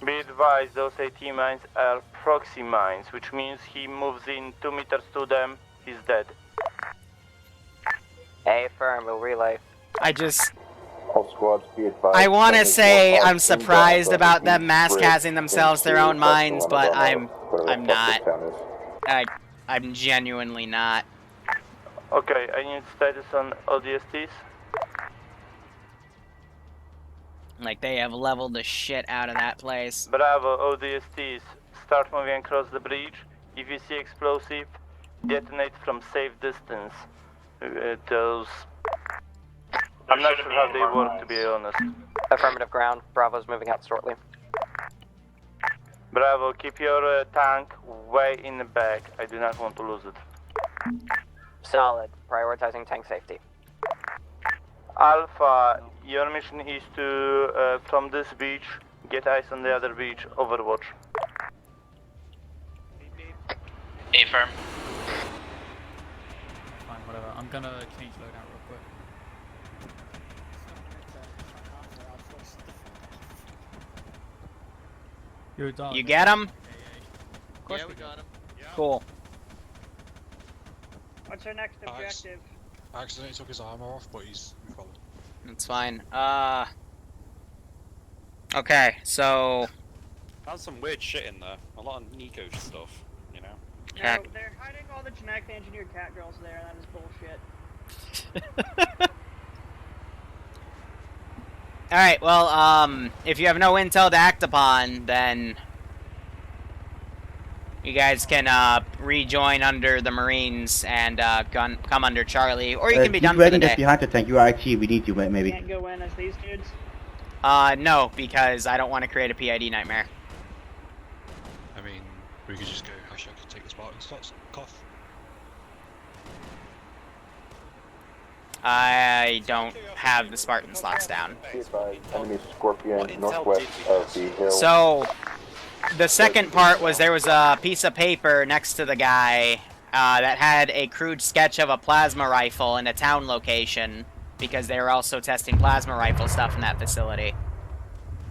Be advised, those AT mines are proxy mines, which means he moves in 2 meters to them, he's dead. A firm, we'll relay. All squads be advised. I want to say I'm surprised about them mass casting themselves their own mines, but I'm not. I'm genuinely not. Okay, I need status on ODSTs. Like, they have leveled the shit out of that place. Bravo, ODSTs, start moving across the bridge. If you see explosive, detonate from safe distance. Those... I'm not sure how they work, to be honest. Affirmative ground. Bravo's moving out shortly. Bravo, keep your tank way in the back. I do not want to lose it. Solid. Prioritizing tank safety. Alpha, your mission is to, from this beach, get eyes on the other beach, overwatch. A firm. Fine, whatever. I'm gonna change loadout real quick. You're done. You get him? Yeah, we got him. Cool. What's our next objective? I accidentally took his armor off, but he's followed. That's fine. Okay, so... There's some weird shit in there. A lot of Nico stuff, you know? No, they're hiding all the genetically engineered cat girls there, and that is bullshit. Alright, well, if you have no intel to act upon, then... you guys can, rejoin under the Marines and, come under Charlie, or you can be done for the day. Behind the tank, you are IT, we need you, maybe. Can't go in as these dudes? No, because I don't want to create a PID nightmare. I mean, we could just go hashtag take the Spartan slots, cough. I don't have the Spartan slots down. Be advised, enemy Scorpion northwest of the hill. So, the second part was there was a piece of paper next to the guy that had a crude sketch of a plasma rifle in a town location, because they were also testing plasma rifle stuff in that facility.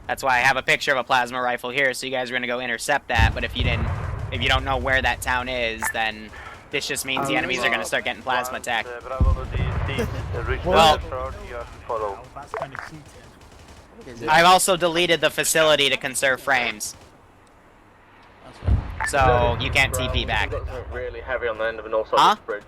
That's why I have a picture of a plasma rifle here, so you guys are gonna go intercept that, but if you don't know where that town is, then this just means the enemies are gonna start getting plasma attacked. Well, I've also deleted the facility to conserve frames. So, you can't TP back. Really heavy on the end of the north side of the bridge.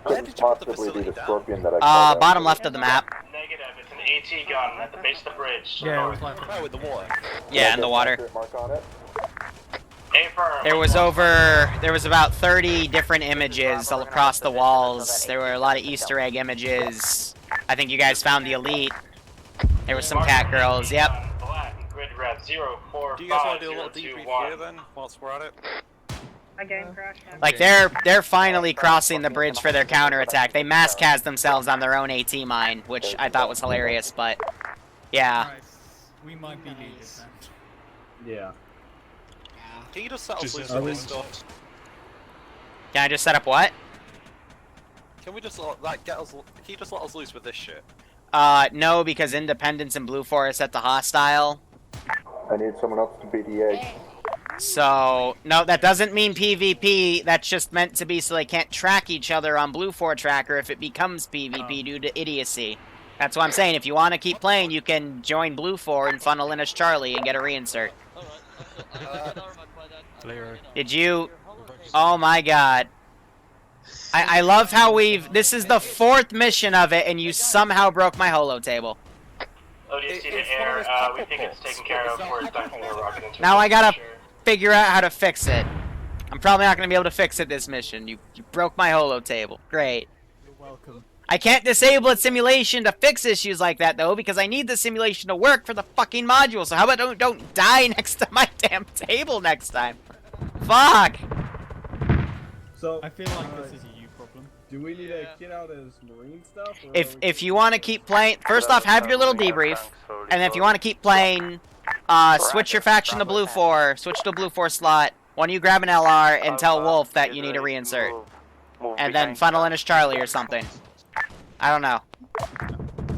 Could possibly be the Scorpion that I called bottom left of the map. Negative, it's an AT gun at the base of the bridge. Yeah, it was like... Oh, with the water. Yeah, in the water. Mark on it. There was about 30 different images all across the walls. There were a lot of Easter egg images. I think you guys found the elite. There were some cat girls, yep. Grid rev 045. Do you guys want to do a little debrief here then, whilst we're at it? Again, crash. Like, they're finally crossing the bridge for their counterattack. They mass cast themselves on their own AT mine, which I thought was hilarious, but yeah. Right. We might be needed then. Yeah. Can you just set us loose with this stuff? Can I just set up what? Can we just like get us? Can you just let us loose with this shit? No, because Independence and Blue Forest at the hostile. I need someone else to be DA. So, no, that doesn't mean PvP. That's just meant to be so they can't track each other on Blue 4 Tracker if it becomes PvP due to idiocy. That's what I'm saying. If you want to keep playing, you can join Blue 4 and funnel in as Charlie and get a reinsert. Did you... Oh my god. I love how this is the 4th mission of it, and you somehow broke my holo table. ODST to air, we think it's taken care of. We're done from the rocket into Now I gotta figure out how to fix it. I'm probably not going to be able to fix it this mission. You broke my holo table. Great. You're welcome. I can't disable its simulation to fix issues like that, though, because I need the simulation to work for the fucking module. So how about don't die next to my damn table next time? Fuck! So I feel like this is a you problem. do we need to kit out as marine stuff? Or If you want to keep playing, first off, have your little debrief, and if you want to keep playing, switch your faction to Blue 4, switch to a Blue 4 slot. Why don't you grab an LR and tell Wolf that you need to reinsert, and then funnel in as Charlie or something. I don't know.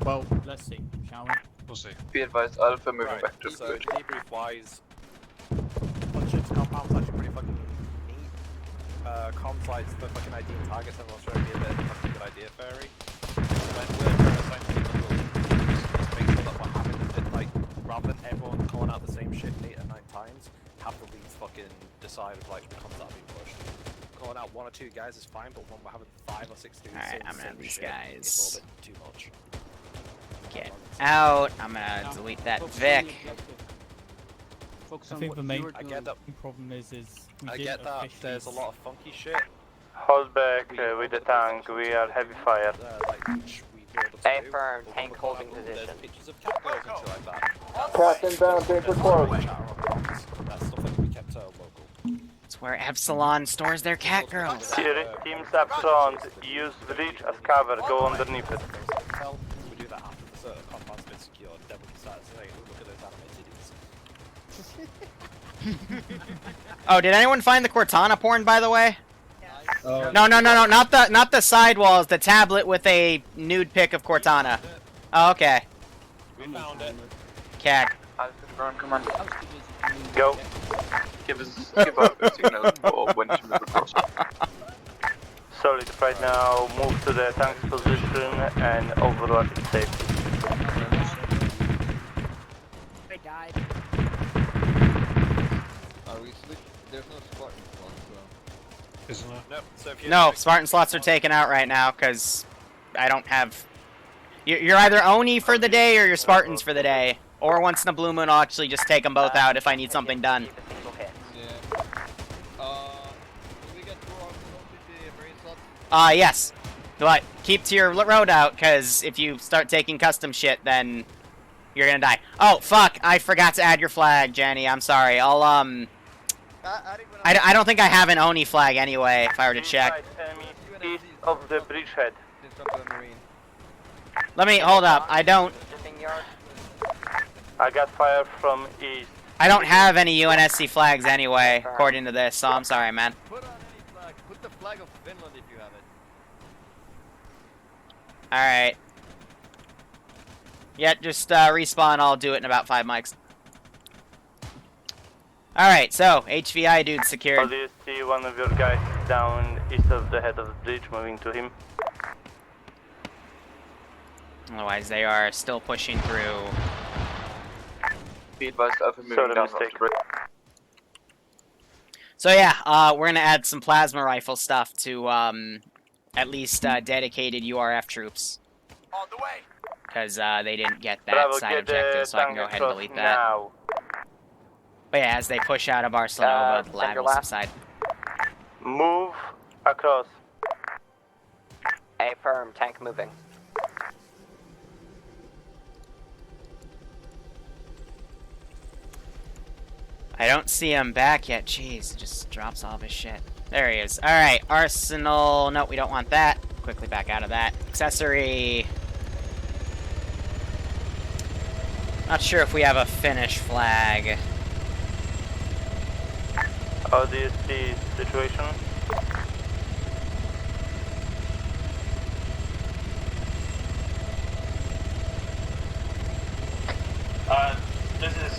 Well, let's see, shall we? We'll see. Be advised, Alpha moving back to the So bridge. debrief wise, on ship's compound's actually pretty fucking neat. Comms lights for fucking ID targets and also be a bit of a fucking good idea, Fairy. When we're assigning people, make sure that what happens is that, like, rather than everyone calling out the same shit 8 or 9 times, have the leads fucking decide like the comms that are being pushed. Calling out 1 or 2 guys is fine, but when we're having 5 or 6 dudes saying I'm the gonna same have these shit, guys it's a little bit too much. get out. I'm gonna delete that Vic. I think the main I get that. problem is we I didn't get that officially there's a lot of funky shit. Hold back with the tank, we are heavy fire. Stay firm, tank holding position. Pictures of cat girls and shit like that. Captain bound, danger close. That's stuff that can be kept local. It's where Epsilon stores their cat girls. Teams up front, use bridge as cover, go underneath it. We do that after the compound's been secured, then we can start saying, look at those animated idiots. Oh, did anyone find the Cortana porn, by the way? Oh. No, not the sidewalls, the tablet with a nude pic of Cortana. Oh, okay. We found it. Cag. Come on. Go. Give up a signal for when to move across. Solid, right now move to the tank's position and overrun it safely. They died. Are we sleep? There's no Spartan one, so. Isn't there? Nope. So if you No, Spartan slots are taken out right now, because I don't have... You're either Oni for the day or you're Spartans for the day. Or once in a blue moon, I'll actually just take them both out if I need something done. Yes. But keep to your road out, because if you start taking custom shit, then you're gonna die. Oh, fuck, I forgot to add your flag, Jenny. I'm sorry. I'll, I don't think I have an Oni flag anyway, if I were to check. Enemy east of the bridgehead. Let me, hold up, I don't... I got fire from east. I don't have any UNSC flags anyway, according to this, so I'm sorry, man. Put on any flag. Put the flag of Finland if you have it. Alright. Yeah, just respawn, I'll do it in about 5 mics. Alright, so, HVI dude How secured. do you see one of your guys down east of the head of the bridge, moving to him? Otherwise, they are still pushing through. Be advised, Alpha moving Sorry, down mistake. the bridge. So yeah, we're gonna add some plasma rifle stuff to, at least, dedicated URF troops. On the way. Because, they didn't get that Bravo, side get the objective, so I can tank go ahead and across delete that. now. But yeah, as they push out of Barclenova, the lag will subside. Move across. A firm, tank moving. I don't see him back yet. Jeez, it just drops all of his shit. There he is. Alright, Arsenal. No, we don't want that. Quickly back out of that. Accessory. Not sure if we have a Finnish flag. How do you see the situation? This is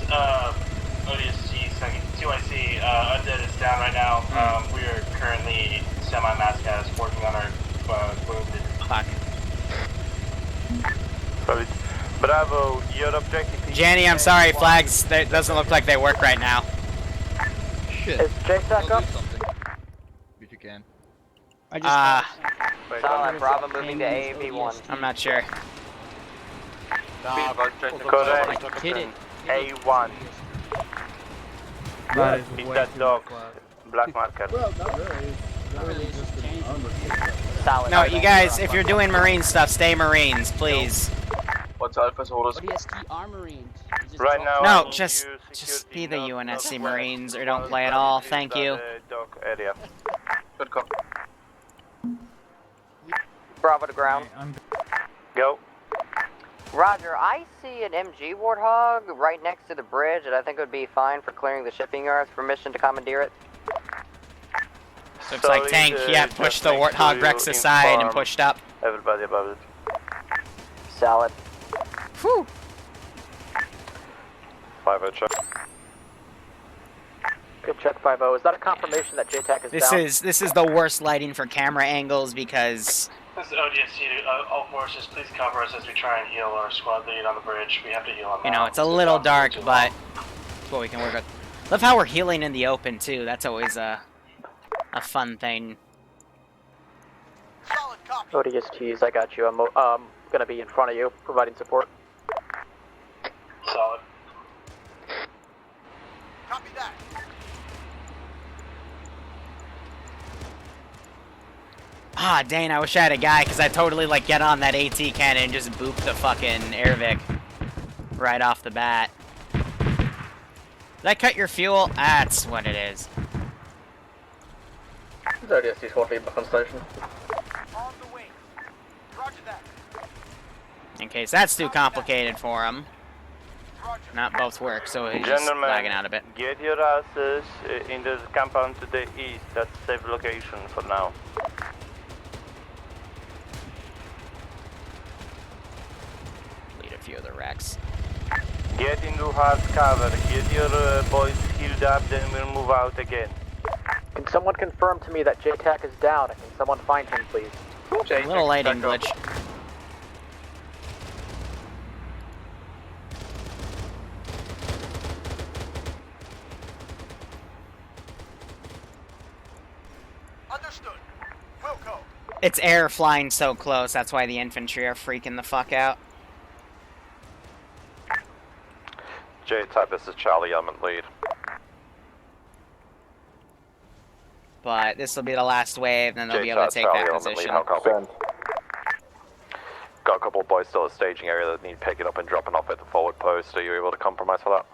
ODSG second 2IC. Undead is down right now. We are currently semi-mass guys working on our wounded. Fuck. Solid. Bravo, your objective is... Janny, I'm sorry, flags, that doesn't look like they work right now. Shit. Is Jake back up? If you can. Solid, Bravo moving to AAV1. I'm not sure. Correct. Hit it. A1. That is Hit way that too dog. much work. Black marker. Well, not really. It's literally just an armor. Solid. No, you guys, if you're doing Marine stuff, stay Marines, please. What's Alpha's orders? ODST Armorines. Right now, No, I just need you be the security UNSC northwest Marines or while don't play at all. Travis Thank is you. at the dock area. Good call. Bravo to ground. Go. Roger, I see an MG Warthog right next to the bridge, and I think it would be fine for clearing the shipping yards. Permission to commandeer it. Looks like tank, yeah, pushed the Warthog Rex aside and pushed up. Everybody above it. Solid. Whew. 5-0 check. Good check, 5-0. Is that a confirmation that JTAC is This down? is the worst lighting for camera angles because This is ODSC, all forces, please cover us as we try and heal our squad lead on the bridge. We have to heal him you now. know it's a little dark, but it's what we can work with. Love how we're healing in the open too. That's always a fun thing. ODSTs, I got you. I'm gonna be in front of you, providing support. Solid. Copy that. Ah, dang, I wish I had a guy, because I totally, like, get on that AT cannon and just boop the fucking Airvic right off the bat. Did I cut your fuel? That's what it is. Is ODST squad lead back on station? On the way. Roger that. In case that's too complicated for him. Not both work, so he's just Gentlemen, lagging out a bit. get your asses in the compound to the east. That's a safe location for now. Lead a few of the wrecks. Get into hard cover. Get your boys healed up, then we'll move out again. Can someone confirm to me that JTAC is down? Can someone find him, please? A little lighting glitch. Understood. Wilco. It's air flying so close, that's why the infantry are freaking the fuck out. J-type, this is Charlie, element lead. But this will be the last wave, then they'll be able to take that position. Got a couple of boys still at staging area that need picking up and dropping off at the forward post. Are you able to compromise for that?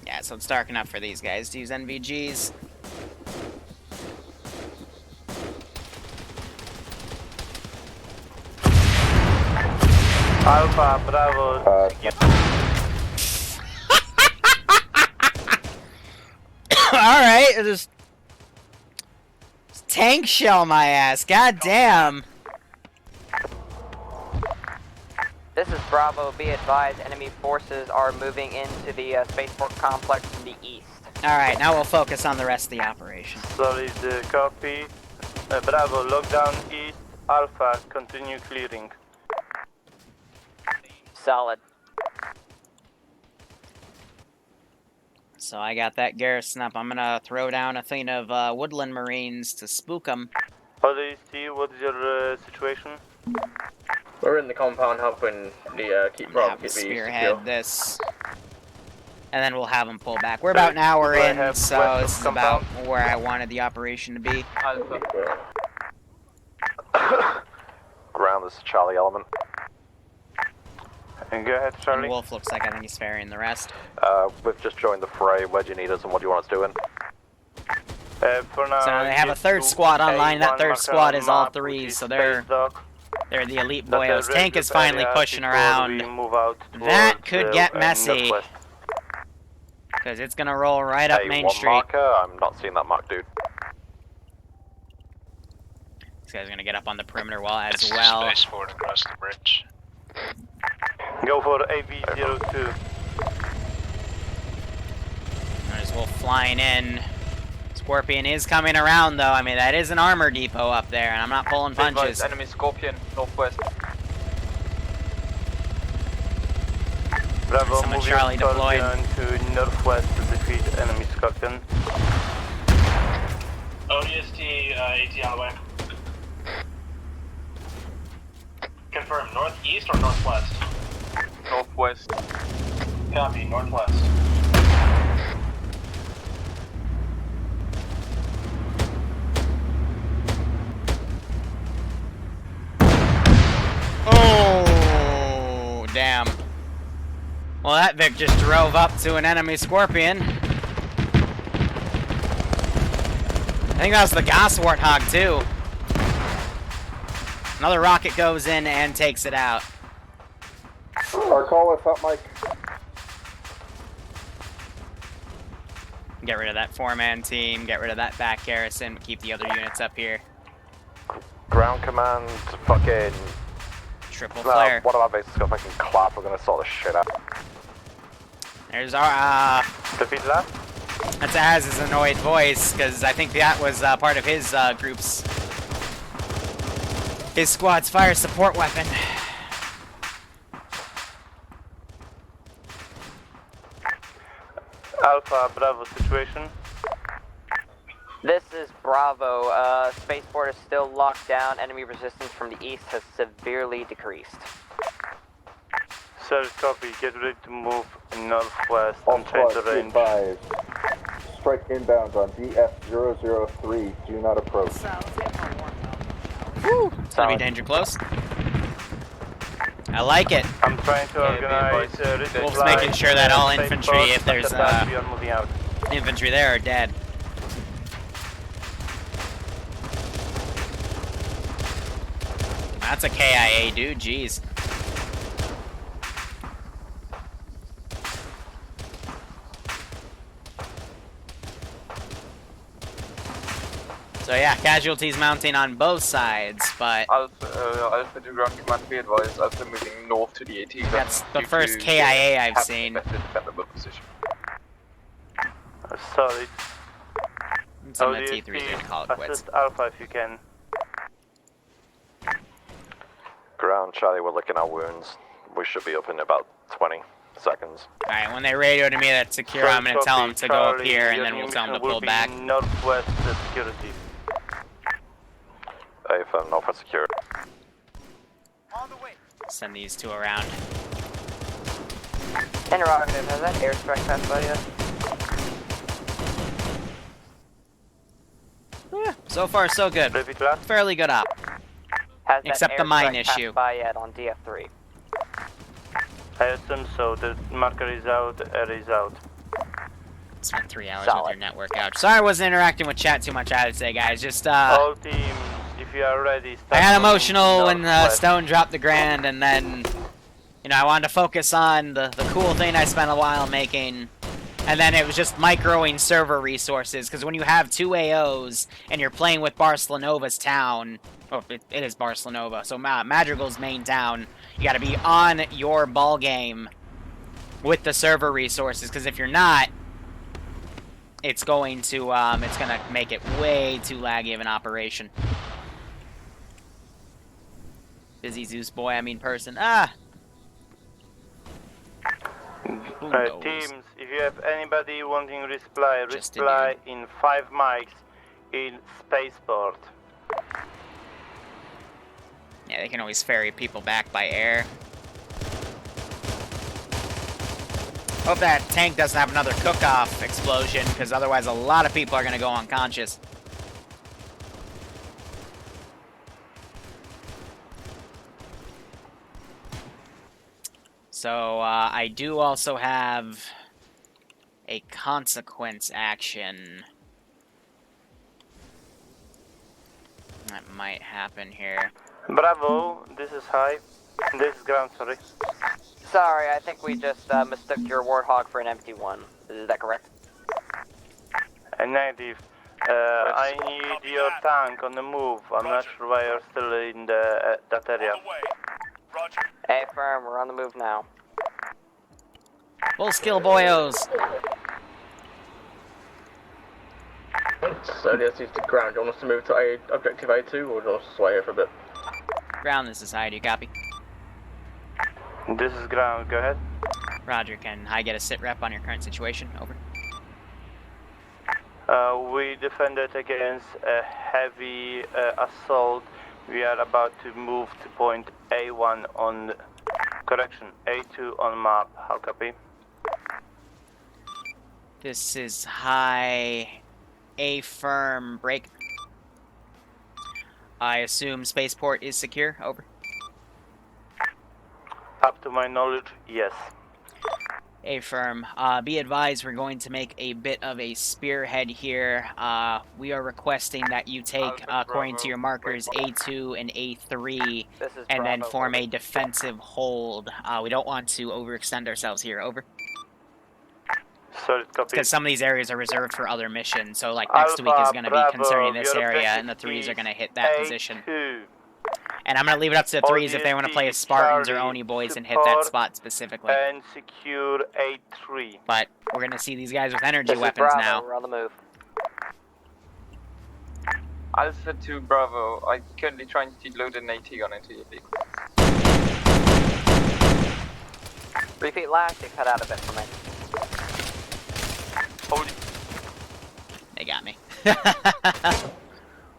Yeah, so it's dark enough for these guys to use NVGs. Alpha, Bravo. Alright, just tank shell my ass, god damn. This is Bravo. Be advised, enemy forces are moving into the spaceport complex from the east. Alright, now we'll focus on the rest of the operation. Solid copy. Bravo, lockdown east. Alpha, continue clearing. Solid. So I got that garrison up. I'm gonna throw down a thing of woodland marines to spook them. How do you see? What is your situation? We're in the compound helping the keep Bravo Have to keep the spearhead this. And then we'll have them pull back. We're about an hour in, so this is about where I wanted the operation to be. Ground, this is Charlie, element. And go ahead, Charlie. And Wolf looks like I think he's ferrying the rest. We've just joined the fray. Where do you need us and what do you want us doing? For now, So they have a third squad online. That third squad is all threes, so they're the elite boyos. Tank is finally pushing around. That could get messy. Because it's gonna roll right up Main Street. Marker? I'm not seeing that mark, dude. This guy's gonna get up on the perimeter wall as well. Spaceport across the bridge. Go for AV02. There's Wolf flying in. Scorpion is coming around though. I mean, that is an armor depot up there, and I'm not pulling punches. Enemy Scorpion, northwest. Bravo, Some of moving Charlie deployed. to northwest to defeat enemy Scorpion. ODST, AT on the way. Confirm, northeast or northwest? Northwest. Copy, northwest. Oh, damn. Well, that Vic just drove up to an enemy Scorpion. I think that was the Gas Warthog, too. Another rocket goes in and takes it out. Arcala, up, Mike. Get rid of that 4-man team, get rid of that back garrison, keep the other units up here. Ground command, fucking... Triple flare. One of our bases got fucking clap, we're gonna sort this shit out. There's our, Defeat that? That's Az's annoyed voice, because I think that was part of his group's... his squad's fire support weapon. Alpha, Bravo situation. This is Bravo. Spaceport is still locked down. Enemy resistance from the east has severely decreased. Sir, copy. Get ready to move northwest and change the range. Strike inbound on DF-003. Do not approach. Woo! It's gonna be danger close. I like it. I'm trying to organize Wolf's making sure that all infantry, if there's moving out. infantry there, are dead. That's a KIA, dude. Jeez. So yeah, casualties mounting on both sides, but Alpha to ground command, be advised, Alpha moving north to the AT. That's the first KIA I've seen. Position. Solid. Some of the T3s are gonna call it quits. Assist Alpha if you can. Ground, Charlie, we're licking our wounds. We should be up in about 20 seconds. Alright, when they radio to me that's secure, I'm gonna tell them to go up here, and then we'll tell them to pull back. Northwest security. Firm, northwest secure. On the way. Send these two around. Interrogative, has that airstrike passed by yet? Yeah, so far so good. Fairly good op. Has Except that the mine airstrike issue. passed by yet on DF3? I assume so. The marker is out, air is out. Spent 3 hours with your network out. Sorry I wasn't interacting with chat too much, I would say, guys. Just, All teams, if you are ready, I got emotional when Stone dropped the Grand, and then, you know, I wanted to focus on the cool thing I spent a while making, and then it was just microing server resources, because when you have 2 AOs, and you're playing with Barclenova's town, oh, it is Barclenova, so Madrigal's main town, you gotta be on your ball game with the server resources, because if you're not, it's going to make it way too laggy of an operation. Busy Zeus boy, I mean person. Teams, if you have anybody wanting resupply, resupply in 5 mics in Spaceport. Yeah, they can always ferry people back by air. Hope that tank doesn't have another cook-off explosion, because otherwise a lot of people are going to go unconscious. So, I do also have a consequence action that might happen here. Bravo, this is high. This is ground, sorry. Sorry, I think we just mistook your Warthog for an empty one. Is that correct? Negative. I need your tank on the move. I'm not sure why you're still in that area. Hey, firm, we're on the move now. Full skill, boyos. So this is the ground. Do you want us to move to objective A2, or do you want us to sway here for a bit? Ground, this is Hyde, you copy? This is ground, go ahead. Roger, can I get a sit rep on your current situation? Over. We defended against a heavy assault. We are about to move to point A1 on... Correction, A2 on map. How copy? This is high. A firm break. I assume spaceport is secure. Over. Up to my knowledge, yes. A firm. Be advised, we're going to make a bit of a spearhead here. We are requesting that you take, according to your markers, A2 and A3, and then form a defensive hold. We don't want to overextend ourselves here. Over. Solid copy. Because some of these areas are reserved for other missions, so like next week is going to be concerning this area, and the 3s are going to hit that position. And I'm going to leave it up to the 3s if they want to play as Spartans or ONI boys and hit that spot specifically. And secure A3. But we're going to see these guys with energy This weapons is Bravo. now. We're on the move. Alpha 2 Bravo, I'm currently trying to load an AT gun into your vehicle. Repeat last, they cut out a bit for me. Holy. They got me.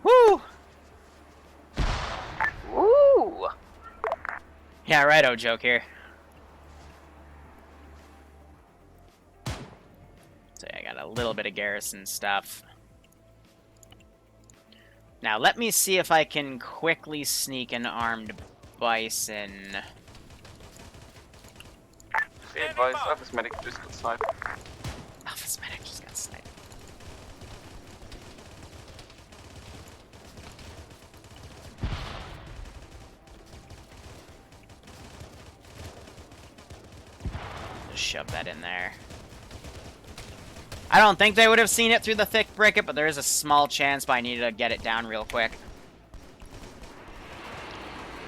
Woo! Woo! Yeah, righto, joke here. So I got a little bit of garrison stuff. Now, let me see if I can quickly sneak an armed bison. Be advised, Alpha's medic just got sniped. Alpha's medic just got sniped. Just shove that in there. I don't think they would have seen it through the thick bricket, but there is a small chance, but I need to get it down real quick.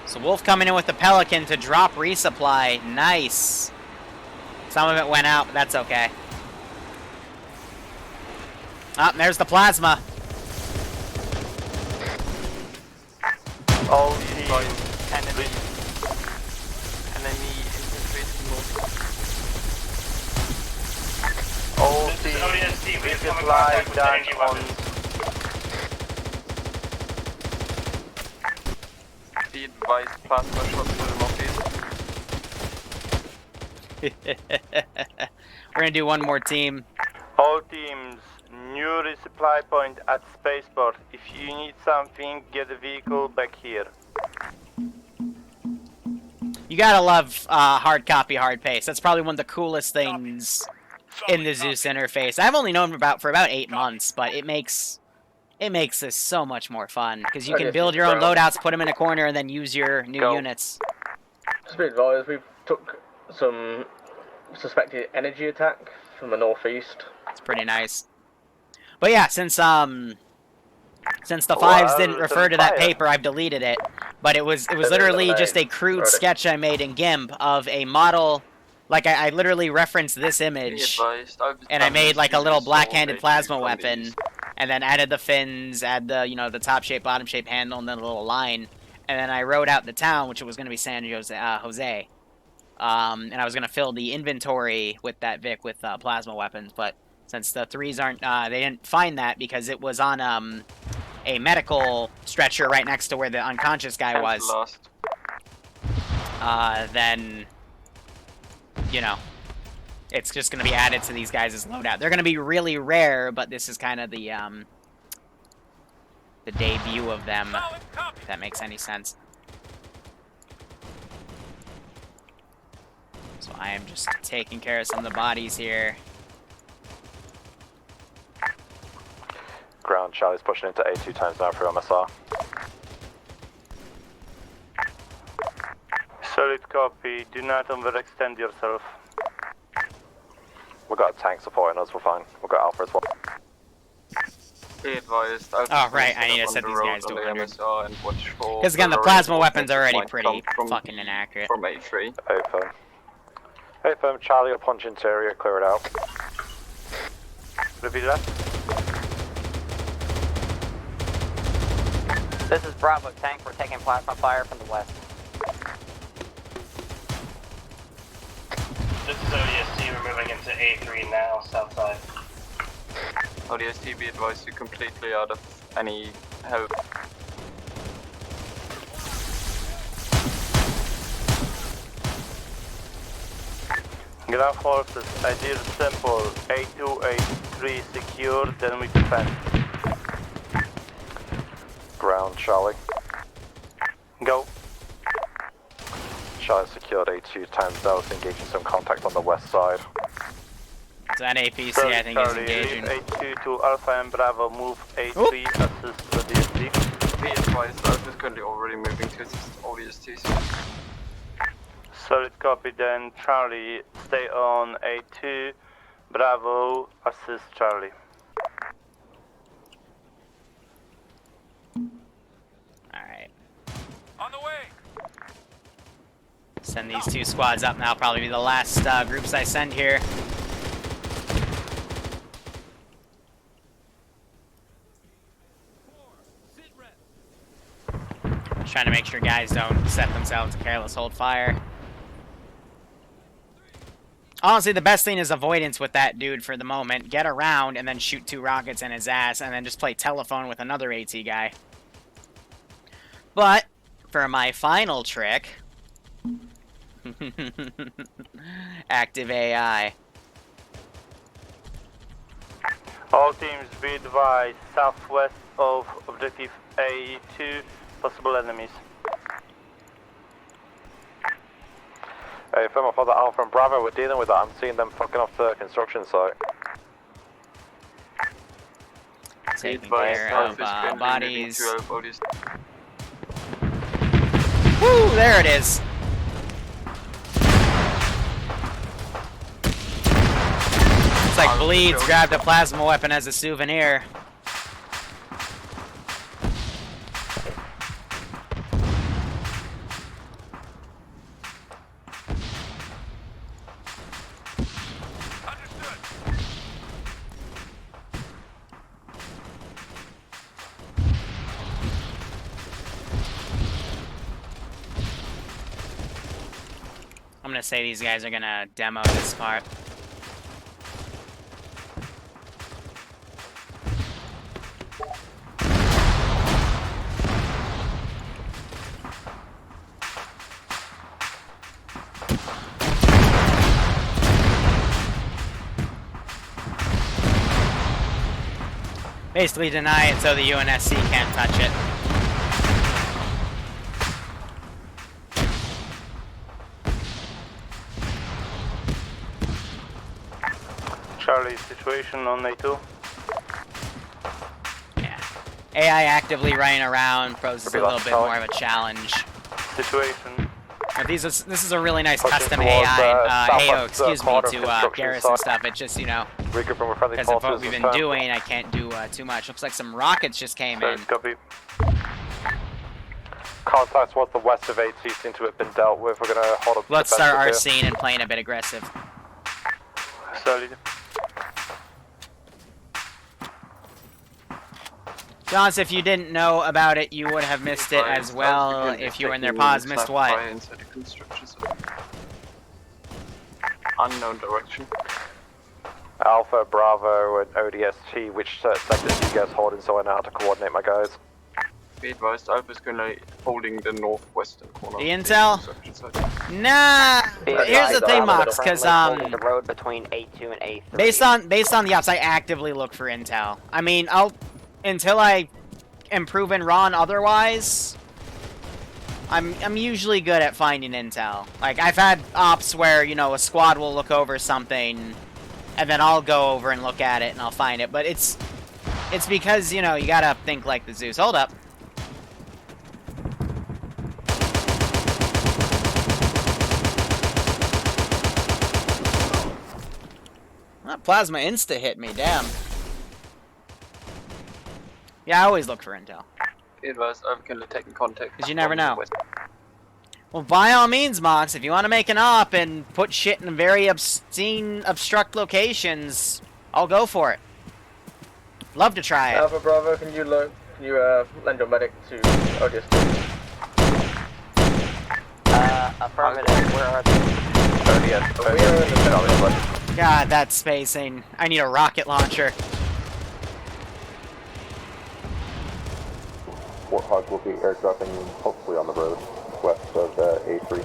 So Wolf coming in with the Pelican to drop resupply. Nice. Some of it went out, but that's okay. Ah, there's the plasma. All enemy infiltrated mode. All teams resupply done on. Be advised, plasma shots to the We're gonna do one more team. All teams, new resupply point at spaceport. If you need something, get the vehicle back here. You gotta love hard copy, hard paste. That's probably one of the coolest things in the Zeus interface. I've only known for about 8 months, but it makes this so much more fun because you can build your own loadouts, put them in a corner, and then use your new units. Just be advised, we took some suspected energy attack from the northeast. It's pretty nice. But yeah, since the fives didn't refer to that paper, I've deleted it. But it was literally just a crude sketch I made in GIMP of a model. Like I literally referenced this image, and I made like a little black-handed plasma weapon, and then added the fins, add the the top shape, bottom shape handle, and then a little line, and then I wrote out the town, which was going to be San Jose, and I was going to fill the inventory with that Vic with plasma weapons, but since the 3s aren't, they didn't find that because it was on a medical stretcher right next to where the unconscious guy was. Then. It's just going to be added to these guys' loadout. They're going to be really rare, but this is kind of the debut of them, if that makes any sense. So I am just taking care of some of the bodies here. Ground, Charlie's pushing into A2 times now through MSR. Solid copy, do not overextend yourself. We've got a tank supporting us, we're fine. We've got Alpha as well. Be advised, oh, right, I need to set these guys to 100. Because again, the plasma weapons are already pretty fucking inaccurate. From A3. A-firm, Charlie, you'll punch interior, clear it out. Repeat that. This is Bravo tank, we're taking plasma fire from the west. This is ODST, we're moving into A3 now, south side. ODST, be advised, you're completely out of any help. Ground forces, ideal simple, 8283 secure, then we defend. Ground, Charlie. Go. Charlie secured A2 times Dallas, engaging some contact on the west side. So that APC I think is engaging. Leave A2 to Alpha and Bravo, move A3, assist the DSD. Be advised, Alpha is currently already moving to assist ODSTs. Solid copy then, Charlie, stay on A2, Bravo, assist Charlie. Alright. On the way! Send these 2 squads up now, probably be the last groups I send here. Just trying to make sure guys don't set themselves to careless hold fire. Honestly, the best thing is avoidance with that dude for the moment. Get around and then shoot 2 rockets in his ass and then just play telephone with another AT guy. But, for my final trick... active AI. All teams be advised, southwest of objective A2, possible enemies. Hey, firm for the Alpha and Bravo, we're dealing with that. I'm seeing them fucking off the construction site. Taking care of bodies. Woo! There it is. It's like Bleeds grabbed a plasma weapon as a souvenir. I'm gonna say these guys are gonna demo this part. Basically deny it so the UNSC can't touch it. Charlie, situation on A2? Yeah. AI actively running around poses a little bit more of a challenge. Situation. This is a really nice custom AI, AO, excuse me, to garrison stuff. It's just, you know, because of what we've been doing, I can't do too much. Looks like some rockets just came in. Copy. Contacts towards the west of A2 seem to have been dealt with. We're gonna hold up. Let's start our scene and playing a bit aggressive. Solid. Jonas, if you didn't know about it, you would have missed it as well. If you were in their pause, missed what? Unknown direction. Alpha, Bravo, and ODST, which sectors do you guys hold in so I know how to coordinate my guys? Be advised, Alpha's currently holding the northwestern corner. The intel? Nah! Here's the thing, Mox, because, the road between A2 and A3. based on the ops, I actively look for intel. I mean, until I am proven wrong otherwise, I'm usually good at finding intel. Like, I've had ops where, you know, a squad will look over something, and then I'll go over and look at it, and I'll find it. But it's because, you know, you gotta think like the Zeus. Hold up. That plasma insta hit me, damn. Yeah, I always look for intel. Be advised, I'm currently taking contact. Because you never know. Well, by all means, Mox, if you want to make an op and put shit in very obscene, obstruct locations, I'll go for it. Love to try it. Alpha Bravo, can you lend your medic to ODST? Affirmative, where are they? God, that spacing. I need a rocket launcher. Warthog will be airdropping hopefully on the road west of A3.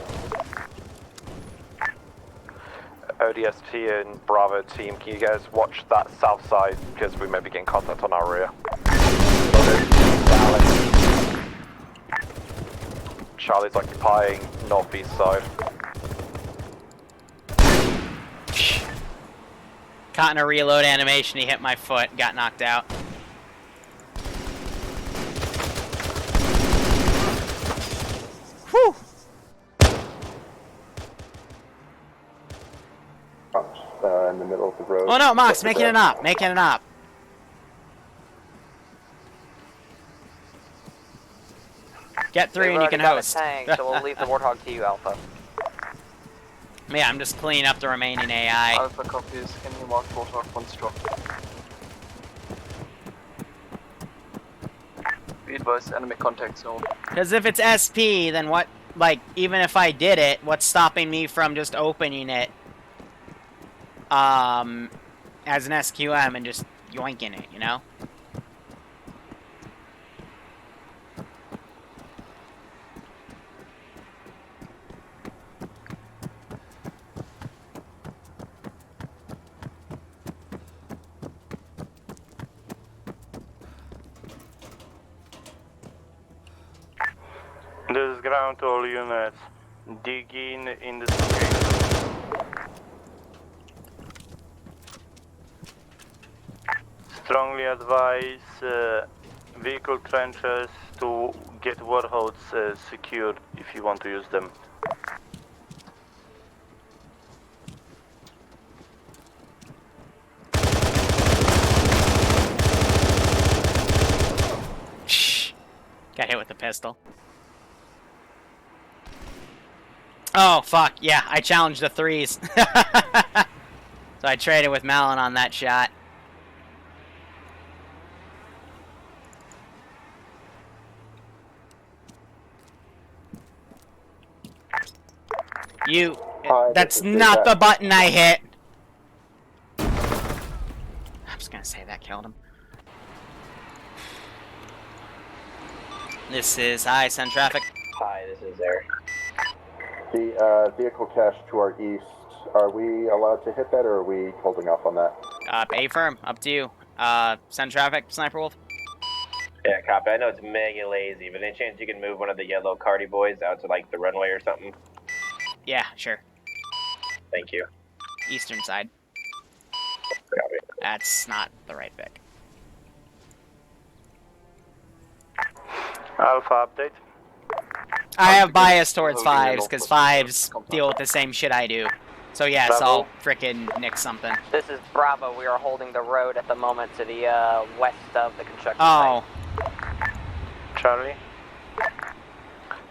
ODST and Bravo team, can you guys watch that south side because we may be getting contact on our rear? Charlie's occupying northeast side. Caught in a reload animation, he hit my foot, got knocked out. Whew! In the middle of the road. Oh no, Mox, making it up, making it up. Get 3 and you can host. Tank, so we'll leave the Warthog to you, Alpha. Yeah, I'm just cleaning up the remaining AI. Alpha copies, can you mark Warthog 1 strong? Be advised, enemy contact zone. Because if it's SP, then what, like, even if I did it, what's stopping me from just opening it, as an SQM and just yoinking it, you know? This is ground to all units. Dig in the location. Strongly advise vehicle trenches to get warhods secured if you want to use them. Got hit with a pistol. Oh, fuck. Yeah, I challenged the 3s. So I traded with Malin on that shot. You... that's not the button I hit! I'm just gonna say that killed him. This is... Hi, send traffic. Hi, this is Eric. The vehicle cache to our east, are we allowed to hit that or are we holding off on that? A-firm, up to you. Send traffic, Sniper Wolf. Yeah, copy. I know it's mega lazy, but any chance you can move one of the yellow Cardi boys out to like the runway or something? Yeah, sure. Thank you. Eastern side. Copy. That's not the right pick. Alpha update. I have bias towards 5s, because 5s deal with the same shit I do. So yes, I'll frickin' nick something. This is Bravo. We are holding the road at the moment to the west of the construction site. Charlie?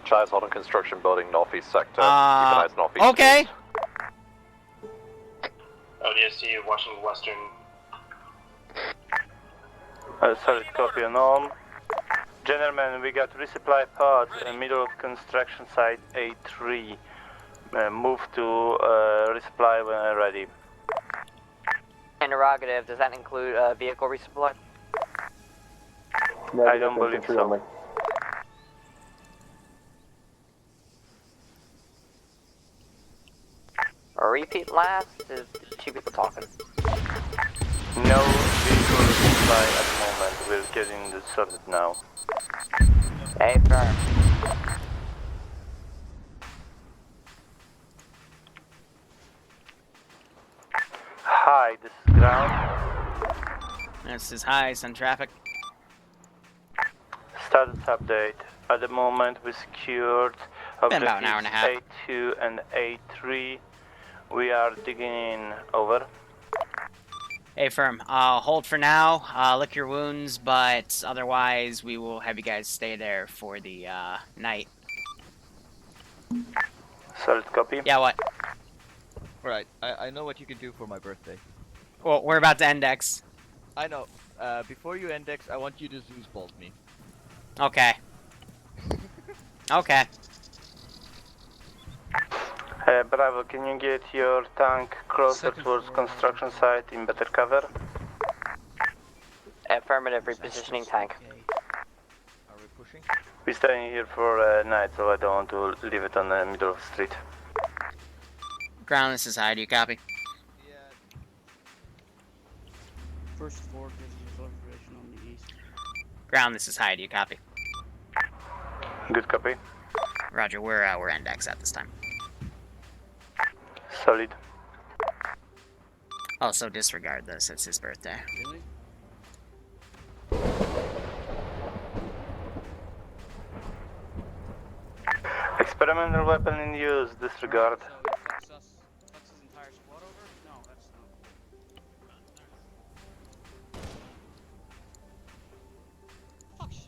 Charlie's holding construction building northeast sector. Keep an eye northeast. Okay. ODST watching western. Solid copy on all. Gentlemen, we got resupply pods in the middle of construction site A3. Move to resupply when ready. Interrogative, does that include vehicle resupply? I don't believe so. Repeat last, is 2 people talking. No vehicle resupply at the moment, we're getting this sorted now. A-firm. Hi, this is ground. This is high, send traffic. Status update. At the moment, we secured Been about an hour and a half. A2 and A3. We are digging in. Over. A-firm, hold for now, lick your wounds, but otherwise we will have you guys stay there for the night. Solid copy. Yeah, what? Right, I know what you can do for my birthday. Well, we're about to index. I know. Before you index, I want you to Zeus bolt me. Okay. Okay. Bravo, can you get your tank closer towards construction site in better cover? Affirmative, repositioning tank. Are we pushing? We're staying here for night, so I don't want to leave it on the middle of the street. Ground, this is high, do you copy? First floor gives us information on the east. Ground, this is High. Do you copy? Good copy. Roger, we're index at this time. Solid. Also, disregard this. It's his birthday. Really? Experimental weapon in use, disregard. Fucks his entire squad over? No, that's not. Fuck shot.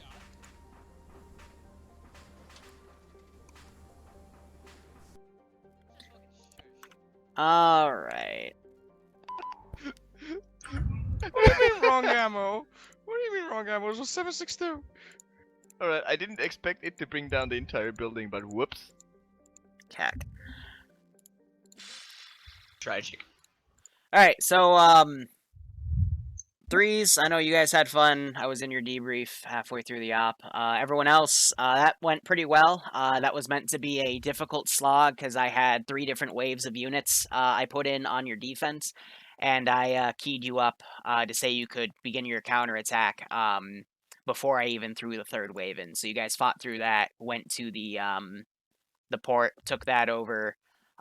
All right. What do you mean wrong ammo? What do you mean wrong ammo? It was 7.62. Alright, I didn't expect it to bring down the entire building, but whoops. Cack. Tragic. Alright, so, threes, I know you guys had fun. I was in your debrief halfway through the op. Everyone else, that went pretty well. That was meant to be a difficult slog because I had 3 different waves of units I put in on your defense. And I keyed you up to say you could begin your counterattack before I even threw the 3rd wave in. So you guys fought through that, went to the port, took that over.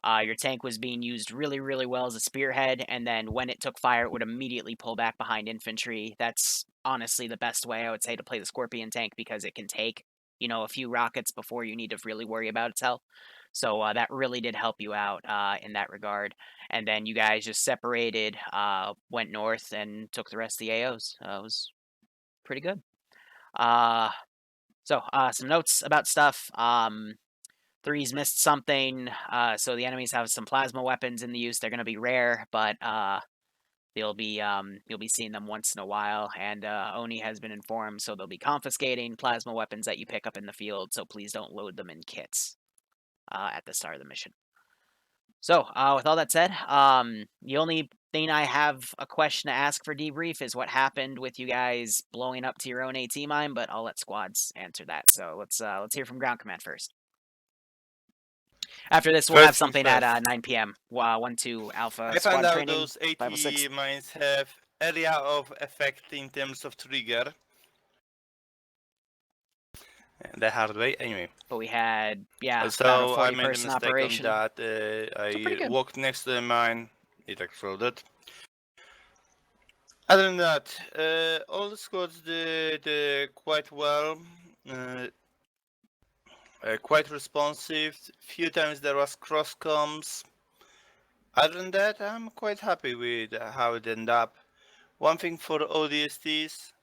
Your tank was being used really, really well as a spearhead, and then when it took fire, it would immediately pull back behind infantry. That's honestly the best way, I would say, to play the Scorpion tank, because it can take, you know, a few rockets before you need to really worry about its health. So that really did help you out in that regard. And then you guys just separated, went north, and took the rest of the AOs. It was pretty good. So some notes about stuff. Threes missed something, so the enemies have some plasma weapons in the use. They're going to be rare, but you'll be seeing them once in a while. And ONI has been informed, so they'll be confiscating plasma weapons that you pick up in the field. So please don't load them in kits at the start of the mission. So with all that said, the only thing I have a question to ask for debrief is what happened with you guys blowing up to your own AT mine. But I'll let squads answer that. So let's hear from ground command first. After this, we'll have something at 9 p.m. 1-2 Alpha I squad found out training. those 506. AT mines have area of effect in terms of trigger. The hard way, anyway. But we had, yeah, so about a I made a 40-person mistake operation. on that. I walked next to the mine, it exploded. Other than that, all the squads did quite well. Quite responsive. Few times there was cross comms. Other than that, I'm quite happy with how it ended up. One thing for ODSTs: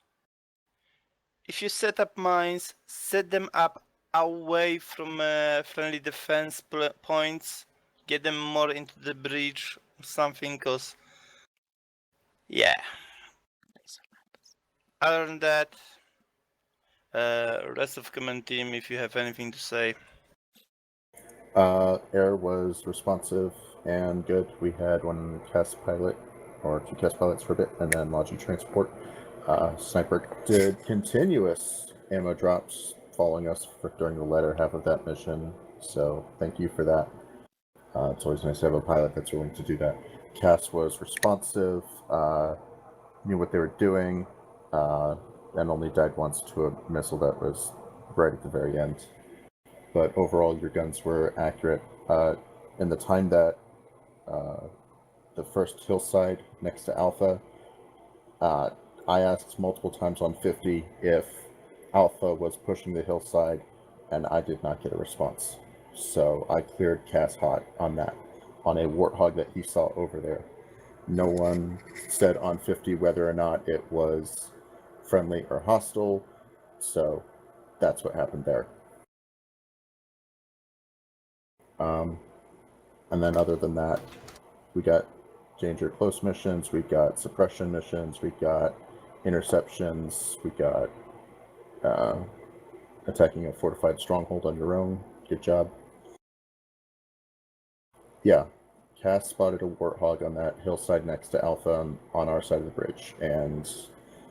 if you set up mines, set them up away from friendly defense points. Get them more into the bridge or something, cause yeah. Other than that, rest of command team, if you have anything to say. Air was responsive and good. We had 1 CAS pilot, or 2 CAS pilots for a bit, and then lodging transport. Sniper did continuous ammo drops following us during the latter half of that mission, so thank you for that. It's always nice to have a pilot that's willing to do that. CAS was responsive, knew what they were doing, and only died once to a missile that was right at the very end. But overall, your guns were accurate. In the time that the first hillside next to Alpha, I asked multiple times on 50 if Alpha was pushing the hillside, and I did not get a response. So I cleared CAS hot on that, on a warthog that he saw over there. No one said on 50 whether or not it was friendly or hostile, so that's what happened there. And then other than that, we got danger close missions, we got suppression missions, we got interceptions, we got attacking a fortified stronghold on your own. Good job. Yeah, CAS spotted a warthog on that hillside next to Alpha on our side of the bridge, and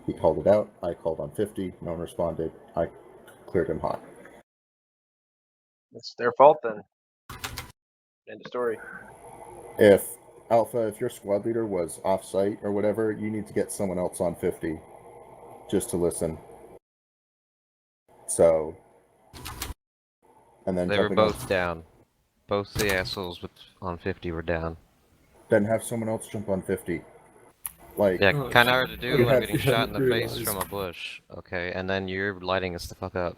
he called it out. I called on 50, no one responded. I cleared him hot. It's their fault then. End of story. If Alpha, if your squad leader was off-site or whatever, you need to get someone else on 50 just to listen. So, and then They were jumping both on, down. Both the assholes on 50 were down. then have someone else jump on 50. Like, Yeah, kind of hard to do when getting shot in the face realized. from a bush. Okay, and then you're lighting us the fuck up.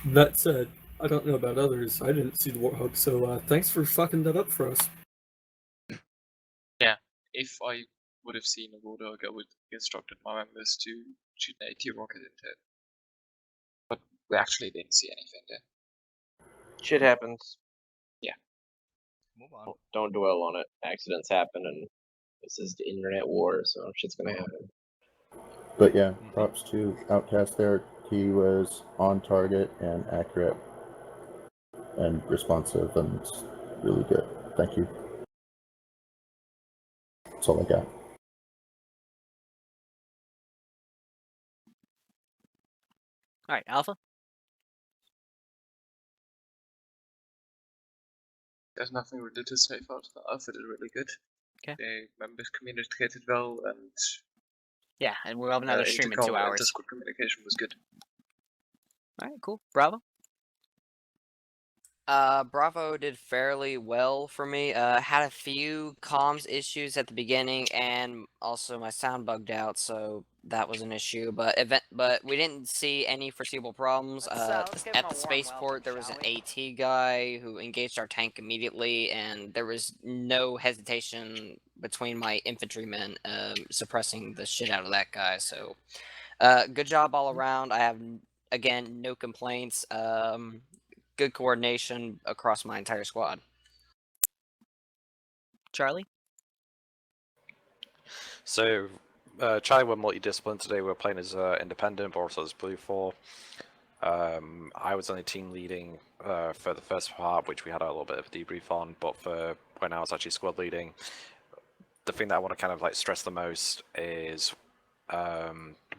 That said, I don't know about others. I didn't see the Warthog, so thanks for fucking that up for us. Yeah, if I would have seen a Warthog, I would have instructed my members to shoot an AT rocket into it. But we actually didn't see anything there. Shit happens. Yeah. Move on. Don't dwell on it. Accidents happen, and this is the internet war, so shit's gonna happen. but yeah, props to Outcast there. He was on target and accurate and responsive and really good. Thank you. That's all I got. All right, Alpha. There's nothing really to say about that. Alpha did really good. Okay. The members communicated well, and Yeah, and we'll have another stream in 2 intercom and hours. Discord communication was good. All right, cool. Bravo. Bravo did fairly well for me. Had a few comms issues at the beginning, and also my sound bugged out, so that was an issue. But we didn't see any foreseeable problems. let's give him At a the warm spaceport, there was an welcome, AT guy who engaged our tank immediately, and there was no hesitation between my infantrymen suppressing the shit out of that guy. So, good job all around. I have again no complaints. Good coordination across my entire squad. Charlie? So, Charlie were multidisciplined today. We were playing as independent, but also as Blue 4. I was only team leading for the first part, which we had a little bit of a debrief on, but for when I was actually squad leading, the thing that I want to kind of like stress the most is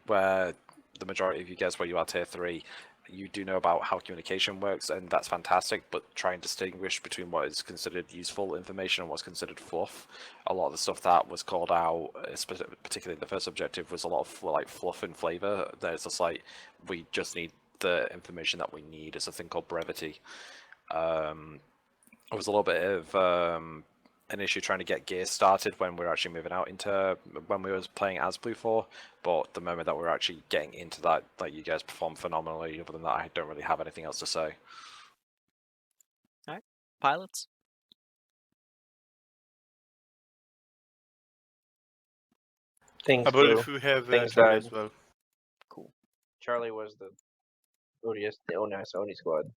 where the majority of you guys, where you are tier 3, you do know about how communication works, and that's fantastic, but try and distinguish between what is considered useful information and what's considered fluff. A lot of the stuff that was called out, particularly the first objective, was a lot of like fluff and flavor. There's just like, we just need the information that we need. It's a thing called brevity. It was a little bit of an issue trying to get gear started when we were actually moving out into when we was playing as Blue 4, but the moment that we were actually getting into that, like, you guys performed phenomenally. Other than that, I don't really have anything else to say. All right, pilots. Things I believe do. we have Things Charlie died. as well. Cool. Charlie was the ONI squad.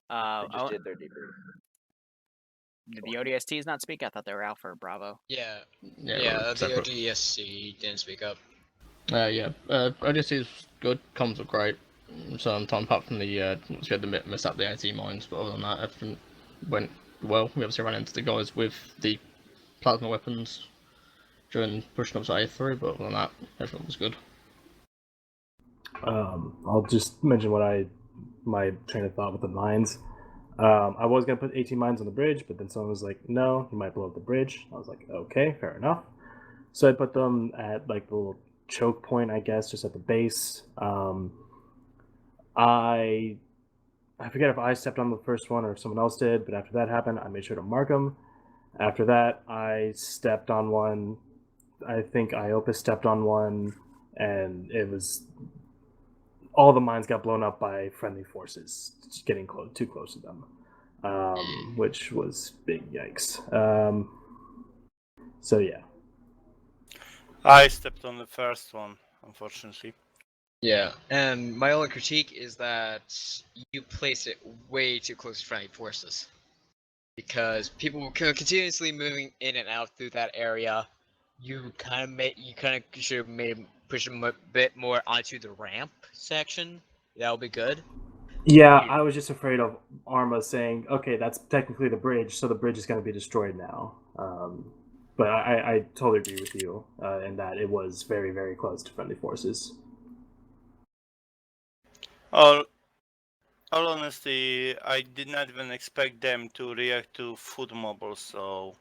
They just did their debrief. Did the ODSTs not speak? I thought they were Alpha or Bravo. Yeah, Yeah, the separate. ODSC didn't speak up. Yeah, ODSC is good, comms were great. So apart from the, once we had the mess up the AT mines, but other than that, everything went well. We obviously ran into the guys with the plasma weapons during pushing up to A3, but other than that, everything was good. I'll just mention my train of thought with the mines. I was going to put 18 mines on the bridge, but then someone was like, no, you might blow up the bridge. I was like, okay, fair enough. So I put them at like the little choke point, I guess, just at the base. I forget if I stepped on the first one or if someone else did, but after that happened, I made sure to mark them. After that, I stepped on one. I think Iopus stepped on one, and it was... all the mines got blown up by friendly forces, just getting too close to them, which was big yikes. So yeah. I stepped on the first one, unfortunately. Yeah, and my only critique is that you place it way too close to friendly forces. Because people were continuously moving in and out through that area. You kind of should have made push them a bit more onto the ramp section. That would be good. Yeah, I was just afraid of Arma saying, okay, that's technically the bridge, so the bridge is going to be destroyed now. But I totally agree with you in that it was very, very close to friendly forces. All honesty, I did not even expect them to react to food mobiles, so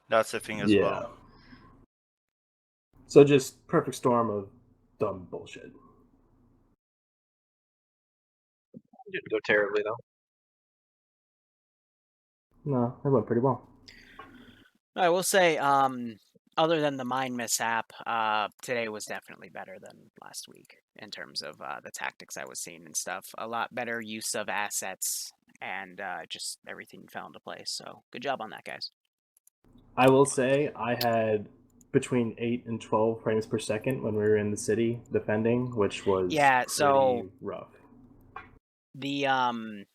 that's a thing as Yeah. well. So just perfect storm of dumb bullshit. Didn't go terribly though. No, it went pretty well. I will say, other than the mine mishap, today was definitely better than last week in terms of the tactics I was seeing and stuff. A lot better use of assets, and just everything fell into place. So good job on that, guys. I will say I had between 8 and 12 frames per second when we were in the city defending, which was pretty rough. The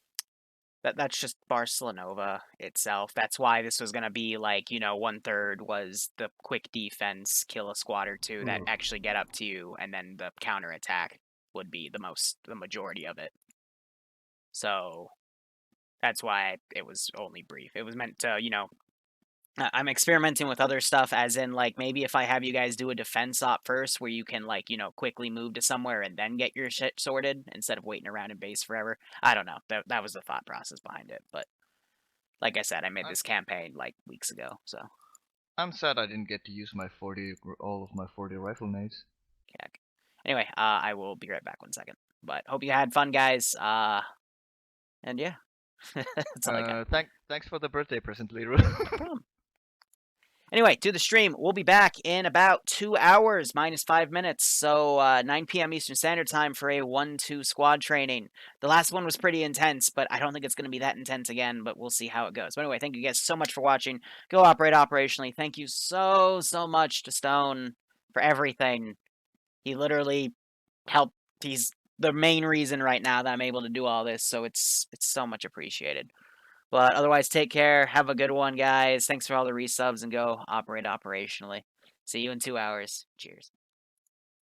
that's just Barclenova itself. That's why this was gonna be like, 1/3 was the quick defense, kill a squad or two that actually get up to you, and then the counterattack would be the majority of it. So that's why it was only brief. It was meant to, I'm experimenting with other stuff, as in, like, maybe if I have you guys do a defense op first where you can, like, quickly move to somewhere and then get your shit sorted instead of waiting around in base forever. I don't know. That was the thought process behind it. But like I said, I made this campaign, like, weeks ago, so. I'm sad I didn't get to use my all of my 40 rifle nades. Yeah. Anyway, I will be right back 1 second. But hope you had fun, guys. And yeah. That's all I got. Thanks for the birthday present, Liru. No problem. Anyway, to the stream. We'll be back in about 2 hours, minus 5 minutes. So 9 p.m. Eastern Standard Time for a 1-2 squad training. The last one was pretty intense, but I don't think it's going to be that intense again, but we'll see how it goes. But anyway, thank you guys so much for watching. Go operate operationally. Thank you so much to Stone for everything. He literally helped. He's the main reason right now that I'm able to do all this, so it's so much appreciated. But otherwise, take care. Have a good one, guys. Thanks for all the resubs, and go operate operationally. See you in 2 hours. Cheers.